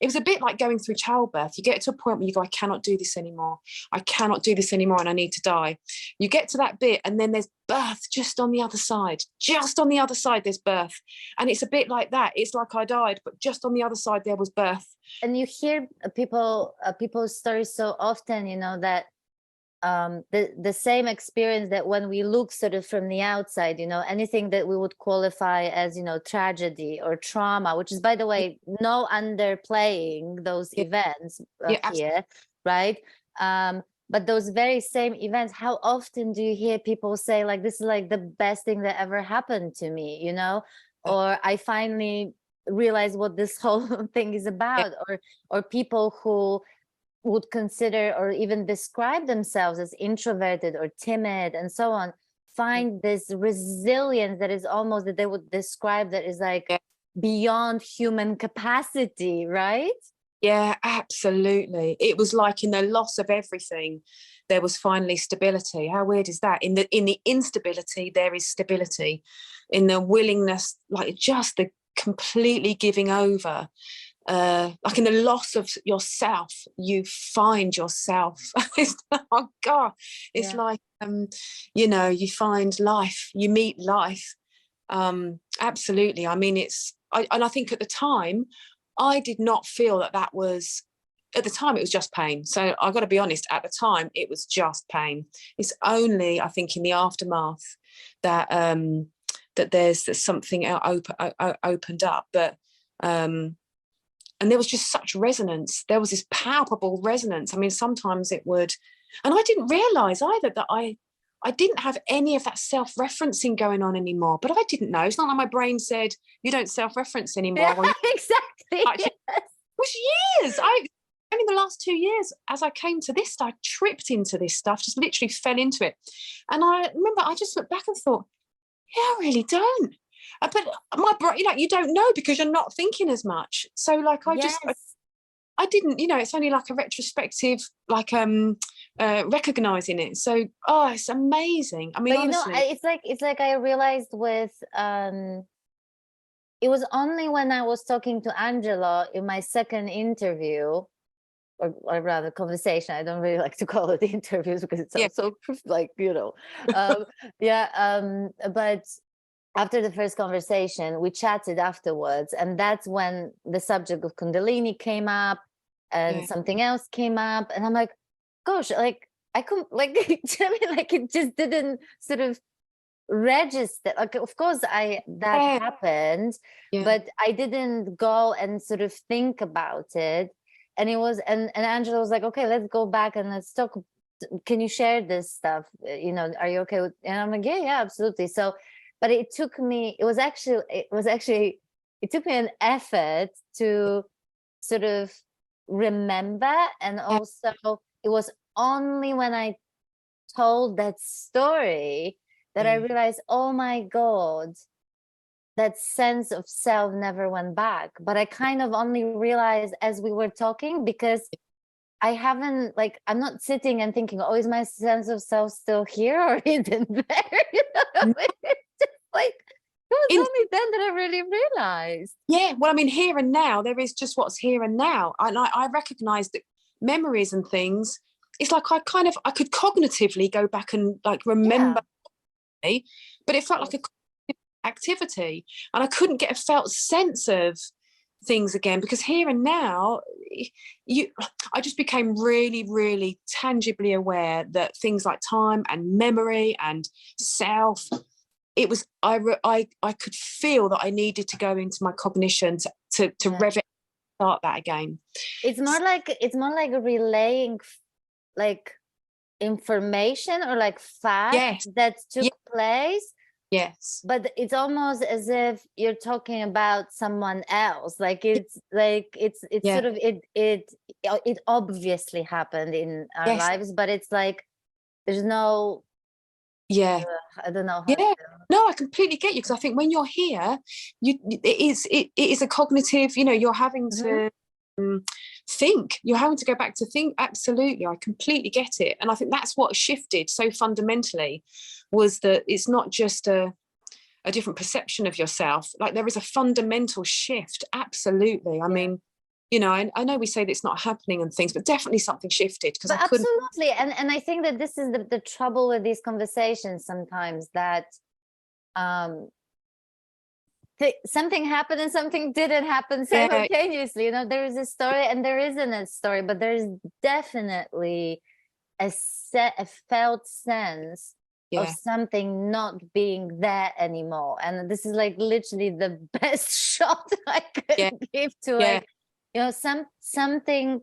It was a bit like going through childbirth. You get to a point where you go, I cannot do this anymore, and I need to die. You get to that bit and then there's birth just on the other side. There's birth. And it's a bit like that. It's like I died, but just on the other side there was birth. And you hear people's stories so often, that the same experience, that when we look sort of from the outside, anything that we would qualify as, tragedy or trauma, which is, by the way, no underplaying those events here, right? But those very same events, how often do you hear people say, like, this is like the best thing that ever happened to me, or I finally realized what this whole thing is about, or people who would consider or even describe themselves as introverted or timid and so on, find this resilience that is almost, that they would describe, that is like beyond human capacity, right? Yeah, absolutely. It was like in the loss of everything, there was finally stability. How weird is that? In the instability, there is stability. In the willingness, like just the completely giving over. Like in the loss of yourself, you find yourself. Oh God, it's like you find life, you meet life. Absolutely. I mean, and I think at the time, I did not feel that was. At the time, it was just pain. So I've got to be honest. At the time, it was just pain. It's only, I think, in the aftermath that that there's something opened up, but. And there was just such resonance. There was this palpable resonance. I mean, sometimes it would, and I didn't realize either that I didn't have any of that self-referencing going on anymore. But I didn't know. It's not like my brain said, you don't self-reference anymore. Yeah, well, exactly. Actually, yes. It was years. Only the last 2 years, as I came to this, I tripped into this stuff, just literally fell into it. And I remember I just looked back and thought, yeah, I really don't. But my brain, you don't know because you're not thinking as much. So like I didn't, it's only like a retrospective, like recognizing it. So it's amazing. I mean, but honestly, it's like I realized with it was only when I was talking to Angela in my second interview, or rather conversation. I don't really like to call it interviews because it sounds so like, but after the first conversation, we chatted afterwards, and that's when the subject of Kundalini came up, and something else came up, and I'm like, gosh, like I couldn't, like, like it just didn't sort of register. Like, of course, that happened, but I didn't go and sort of think about it. And it was, and Angela was like, okay, let's go back and let's talk. Can you share this stuff? Are you okay with? And I'm like, yeah, absolutely. So. But it took me, it took me an effort to sort of remember. And also it was only when I told that story that I realized, oh my God, that sense of self never went back. But I kind of only realized as we were talking, because I haven't, like, I'm not sitting and thinking, oh, is my sense of self still here or isn't there? Like, it was only then that I really realized. Yeah, well, I mean, here and now, there is just what's here and now. And I recognize that memories and things, it's like I could cognitively go back and like remember, but it felt like a activity, and I couldn't get a felt sense of things again, because here and now I just became really, really tangibly aware that things like time and memory and self, it was I could feel that I needed to go into my cognition to rev it, start that again. It's more like relaying like information or like facts that took place. Yes. But it's almost as if you're talking about someone else. Like it's sort of it obviously happened in our lives, but it's like there's no I don't know how to... No, I completely get you, because I think when you're here, it is a cognitive, you know, you're having to think, you're having to go back to think. Absolutely, I completely get it. And I think that's what shifted so fundamentally, was that it's not just a different perception of yourself, like there is a fundamental shift. Absolutely. I mean, you know, I know we say that it's not happening and things, but definitely something shifted, because I couldn't... Absolutely. And I think that this is the trouble with these conversations sometimes, that something happened and something didn't happen simultaneously. You know, there is a story and there isn't a story, but there's definitely a felt sense of something not being there anymore. And this is like literally the best shot I could give to like, you know, something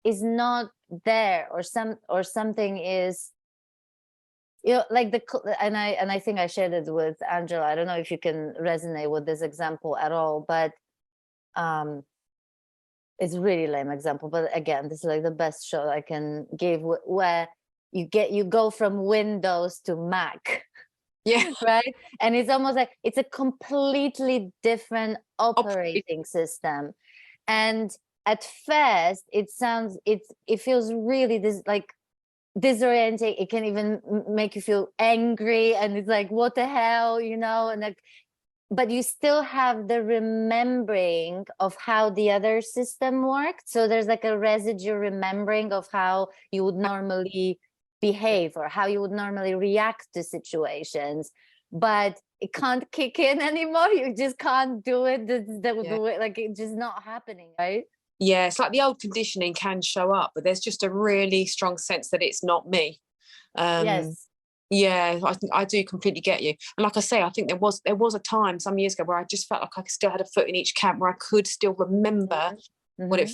is not there, or something is, you know, like and I think I shared it with Angela. I don't know if you can resonate with this example at all, but it's a really lame example, but again, this is like the best shot I can give, where you go from Windows to Mac. Right. And it's almost like it's a completely different operating system. And at first it feels really disorienting. It can even make you feel angry, and it's like, what the hell, you know, and like, but you still have the remembering of how the other system worked. So there's like a residue remembering of how you would normally behave or how you would normally react to situations, but it can't kick in anymore. You just can't do it the way, like it's just not happening, right? Yeah, it's like the old conditioning can show up, but there's just a really strong sense that it's not me. Yeah, I do completely get you. And like I say, I think there was a time some years ago where I just felt like I still had a foot in each camp, where I could still remember what it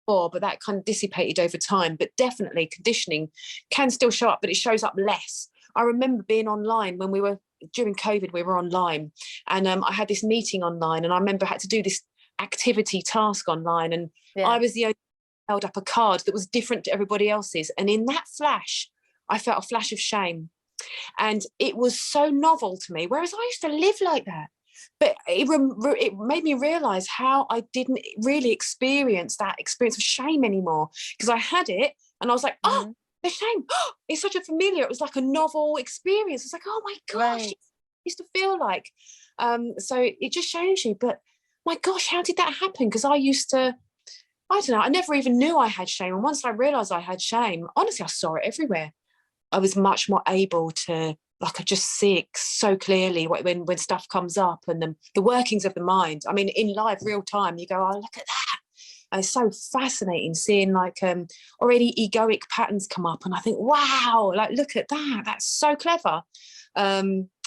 for, but that kind of dissipated over time. But definitely conditioning can still show up, but it shows up less. I remember being online when during COVID, we were online, and I had this meeting online, and I remember I had to do this activity task online, and I was the only one who held up a card that was different to everybody else's. And in that flash, I felt a flash of shame. And it was so novel to me, whereas I used to live like that. But it made me realize how I didn't really experience that experience of shame anymore, because I had it and I was like, oh, the shame, it's such a familiar, it was like a novel experience. It's like, oh my gosh, it used to feel like, so it just shows you. But my gosh, how did that happen? Because I used to, I don't know, I never even knew I had shame. And once I realized I had shame, honestly, I saw it everywhere. I was much more able to, like, I just see it so clearly when stuff comes up, and the workings of the mind. I mean, in live real time, you go, oh, look at that. And it's so fascinating seeing like already egoic patterns come up, and I think, wow, like, look at that. That's so clever.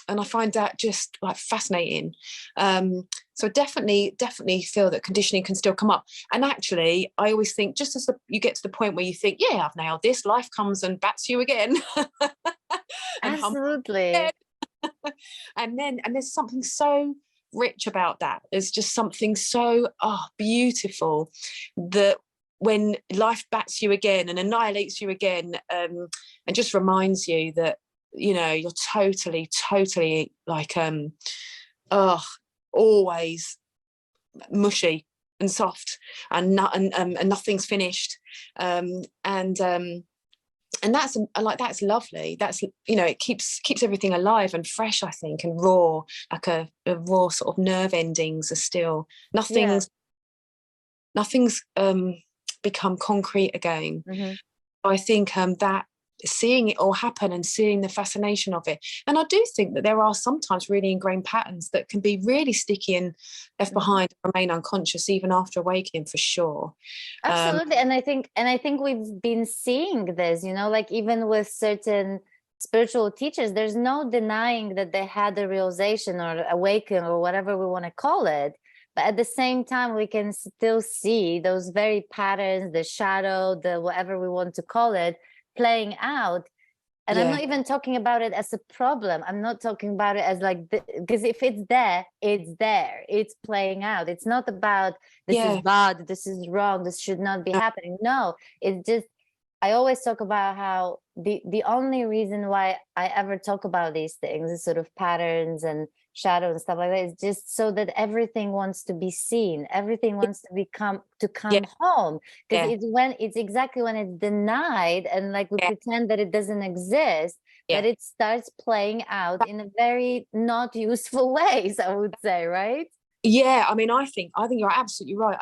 And I find that just like fascinating. So definitely feel that conditioning can still come up. And actually, I always think, just as you get to the point where you think, yeah, I've nailed this, life comes and bats you again. Absolutely. And there's something so rich about that. There's just something so beautiful, that when life bats you again and annihilates you again, and just reminds you that, you know, you're totally like always mushy and soft, and nothing's finished, and that's like, that's lovely. That's, you know, it keeps everything alive and fresh, I think, and raw, like a raw sort of nerve endings are still, nothing's become concrete again. I think that seeing it all happen and seeing the fascination of it, and I do think that there are sometimes really ingrained patterns that can be really sticky and left behind, remain unconscious even after awakening, for sure. Absolutely. And I think we've been seeing this, like even with certain spiritual teachers, there's no denying that they had a realization or awaken or whatever we want to call it. But at the same time, we can still see those very patterns, the shadow, the whatever we want to call it, playing out. And I'm Yeah, not even talking about it as a problem. I'm not talking about it as like, because if it's there, it's there. It's playing out. It's not about this is yeah, bad, this is wrong, this should not be happening. No, it's just, I always talk about how the only reason why I ever talk about these things, the sort of patterns and shadow and stuff like that, is just so that everything wants to be seen. Everything wants to yeah, come home. Because yeah, it's exactly when it's denied and like we yeah, pretend that it doesn't exist, that yeah. it starts playing out in a very not useful ways, I would say, right? Yeah, I mean, I think you're absolutely right.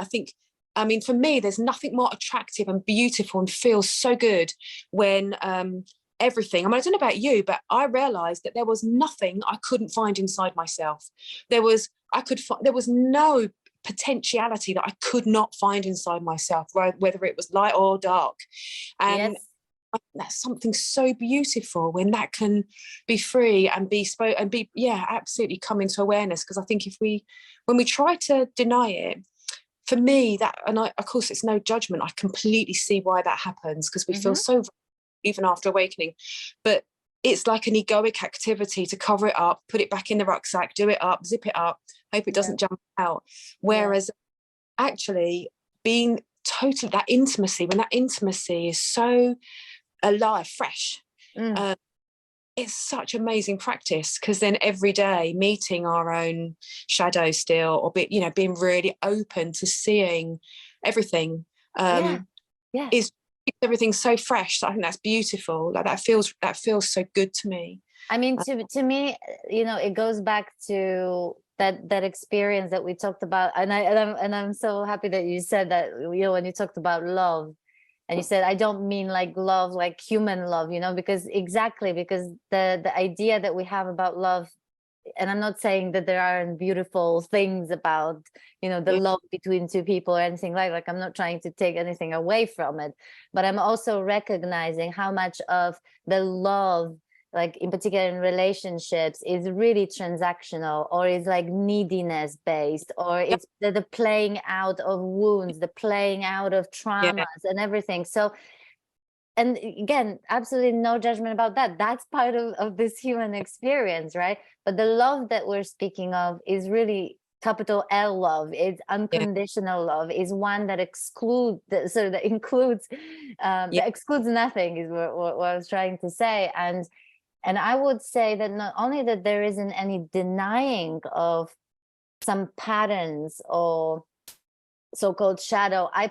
I mean, for me, there's nothing more attractive and beautiful and feels so good when everything. I mean, I don't know about you, but I realized that there was nothing I couldn't find inside myself. There was no potentiality that I could not find inside myself, right? Whether it was light or dark. And Yes. that's something so beautiful when that can be free and be spoke and be, yeah, absolutely come into awareness. Because I think when we try to deny it, for me, that, and of course it's no judgment, I completely see why that happens, because we feel Mm-hmm. so even after awakening, but it's like an egoic activity to cover it up, put it back in the rucksack, do it up, zip it up, hope it Yeah. doesn't jump out. Yeah. Whereas actually being totally, that intimacy, when that intimacy is so alive, fresh, Mm. uh, it's such amazing practice, because then every day meeting our own shadow still, or being really open to seeing everything, Yeah. um, Yeah. is everything so fresh. So I think that's beautiful. Like that feels so good to me. I mean, Uh, to me, it goes back to that experience that we talked about, and I'm so happy that you said that. When you talked about love, and you said I don't mean like love, like human love, because because the idea that we have about love, and I'm not saying that there aren't beautiful things about the yeah, love between two people or anything like I'm not trying to take anything away from it, but I'm also recognizing how much of the love, like in particular in relationships, is really transactional, or is like neediness based, or yeah, it's the playing out of wounds, the playing out of yeah, traumas and everything. So, and again, absolutely no judgment about that. That's part of this human experience, right? But the love that we're speaking of is really capital L love. It's yeah, unconditional love, is one that excludes, that includes, yeah, that excludes nothing, is what I was trying to say. And I would say that not only that there isn't any denying of some patterns or so-called shadow. I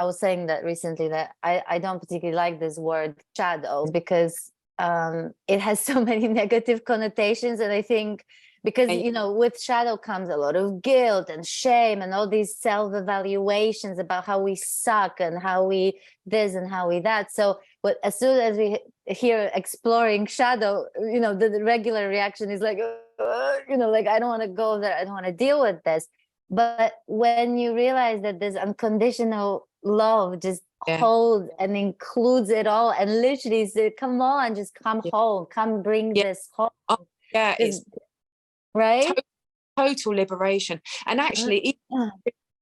was saying that recently, that I don't particularly like this word shadow, because it has so many negative connotations. And I think because yeah, with shadow comes a lot of guilt and shame and all these self-evaluations about how we suck and how we this and how we that. So but as soon as we hear exploring shadow, the regular reaction is like, like I don't want to go there, I don't want to deal with this. But when you realize that this unconditional love just yeah, holds and includes it all, and literally said, come on, just come yeah, home, come bring yeah. this home. Oh, yeah, This, it's right? to- total liberation. And actually, even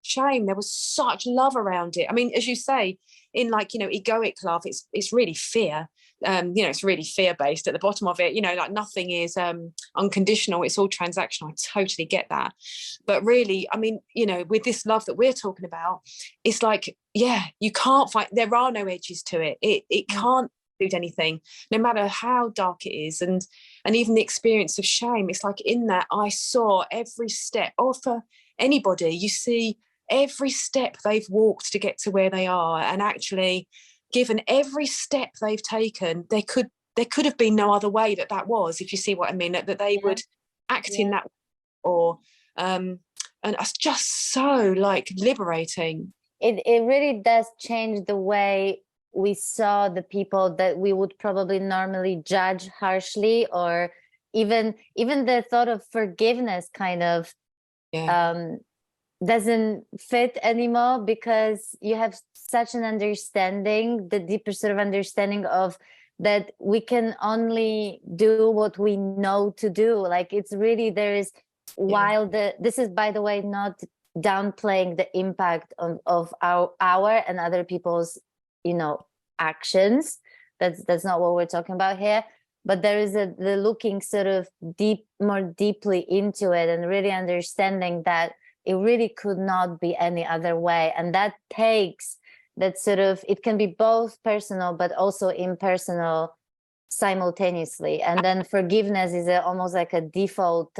shame, there was such love around it. I mean, as you say, in like, egoic love, it's really fear. It's really fear based at the bottom of it. Like nothing is unconditional, it's all transactional. I totally get that. But really, I mean, with this love that we're talking about, it's like, yeah, you can't find, there are no edges to it. It Mm. can't include anything, no matter how dark it is. And even the experience of shame, it's like in that I saw every step, or for anybody, you see every step they've walked to get to where they are. And actually, given every step they've taken, there could have been no other way that was, if you see what I mean, that they Yeah, would act in yeah. that way, or and it's just so like liberating. It really does change the way we saw the people that we would probably normally judge harshly, or even the thought of forgiveness kind of doesn't fit anymore, because you have such an understanding, the deeper sort of understanding of that we can only do what we know to do. Like, it's really, there is, while this is, by the way, not downplaying the impact of our and other people's, you know, actions. That's not what we're talking about here. But there is the looking sort of more deeply into it, and really understanding that it really could not be any other way. And that takes that sort of, it can be both personal but also impersonal simultaneously. And then forgiveness is almost like a default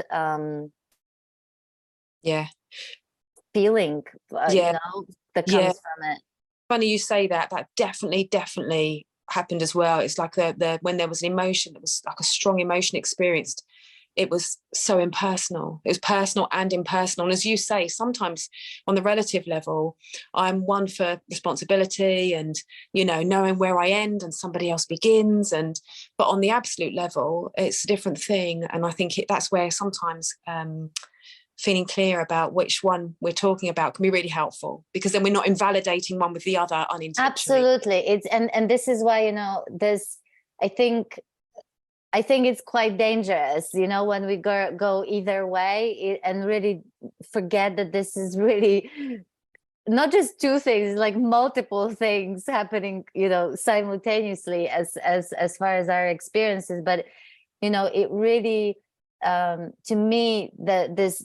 feeling, you know, that comes from it. Funny you say that. That definitely happened as well. It's like the when there was an emotion that was like a strong emotion experienced, it was so impersonal. It was personal and impersonal. And as you say, sometimes on the relative level, I'm one for responsibility and, you know, knowing where I end and somebody else begins. But on the absolute level, it's a different thing. And I think that's where sometimes feeling clear about which one we're talking about can be really helpful, because then we're not invalidating one with the other unintentionally. Absolutely. It's and this is why, you know, this, I think it's quite dangerous, you know, when we go either way, and really forget that this is really not just two things, like multiple things happening, you know, simultaneously as far as our experiences. But, you know, it really, to me, this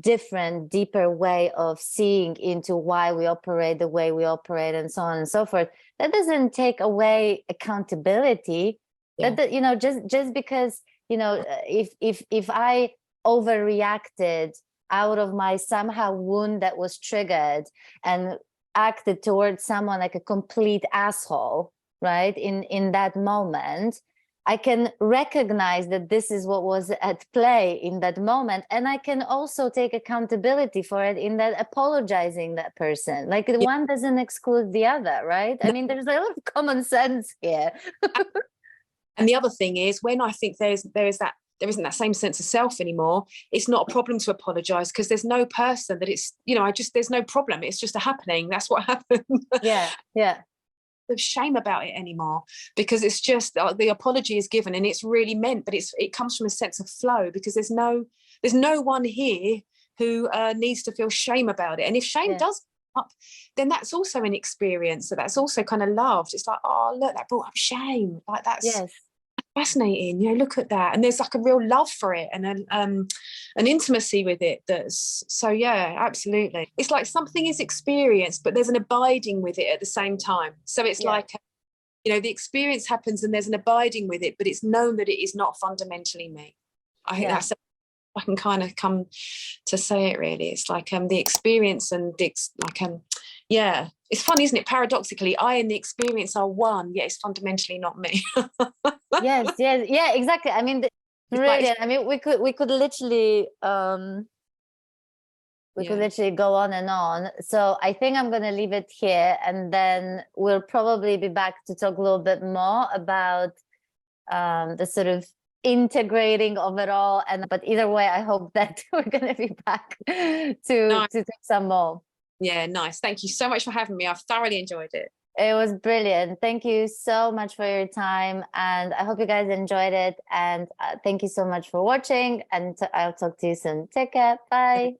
different, deeper way of seeing into why we operate the way we operate, and so on and so forth, that doesn't take away accountability. That, you know, just because, you know, if I overreacted out of my somehow wound that was triggered and acted towards someone like a complete asshole, right, in that moment, I can recognize that this is what was at play in that moment, and I can also take accountability for it in that apologizing that person. Like, the one doesn't exclude the other, right? I mean, there's a lot of common sense here. And the other thing is, when I think there isn't that same sense of self anymore, it's not a problem to apologize, because there's no person that it's, you know, there's no problem. It's just a happening. That's what happened. Yeah. There's shame about it anymore, because it's just the apology is given and it's really meant, but it comes from a sense of flow, because there's no one here who needs to feel shame about it. And if shame does up, then that's also an experience, so that's also kind of loved. It's like, oh, look, that brought up shame. Like, that's fascinating, you know, look at that. And there's like a real love for it, and an intimacy with it. That's so, yeah, absolutely. It's like something is experienced, but there's an abiding with it at the same time. So it's like, you know, the experience happens and there's an abiding with it, but it's known that it is not fundamentally me. I think that's, I can kind of come to say it really. It's like the experience and it's funny, isn't it? Paradoxically, I and the experience are one, yet it's fundamentally not me. yes, exactly. I mean, brilliant. I mean, we could literally could literally go on and on. So I think I'm going to leave it here, and then we'll probably be back to talk a little bit more about the sort of integrating of it all. But either way, I hope that we're going to be back to take some more. Yeah, nice. Thank you so much for having me. I've thoroughly enjoyed it. It was brilliant. Thank you so much for your time, and I hope you guys enjoyed it. And thank you so much for watching, and I'll talk to you soon. Take care. Bye.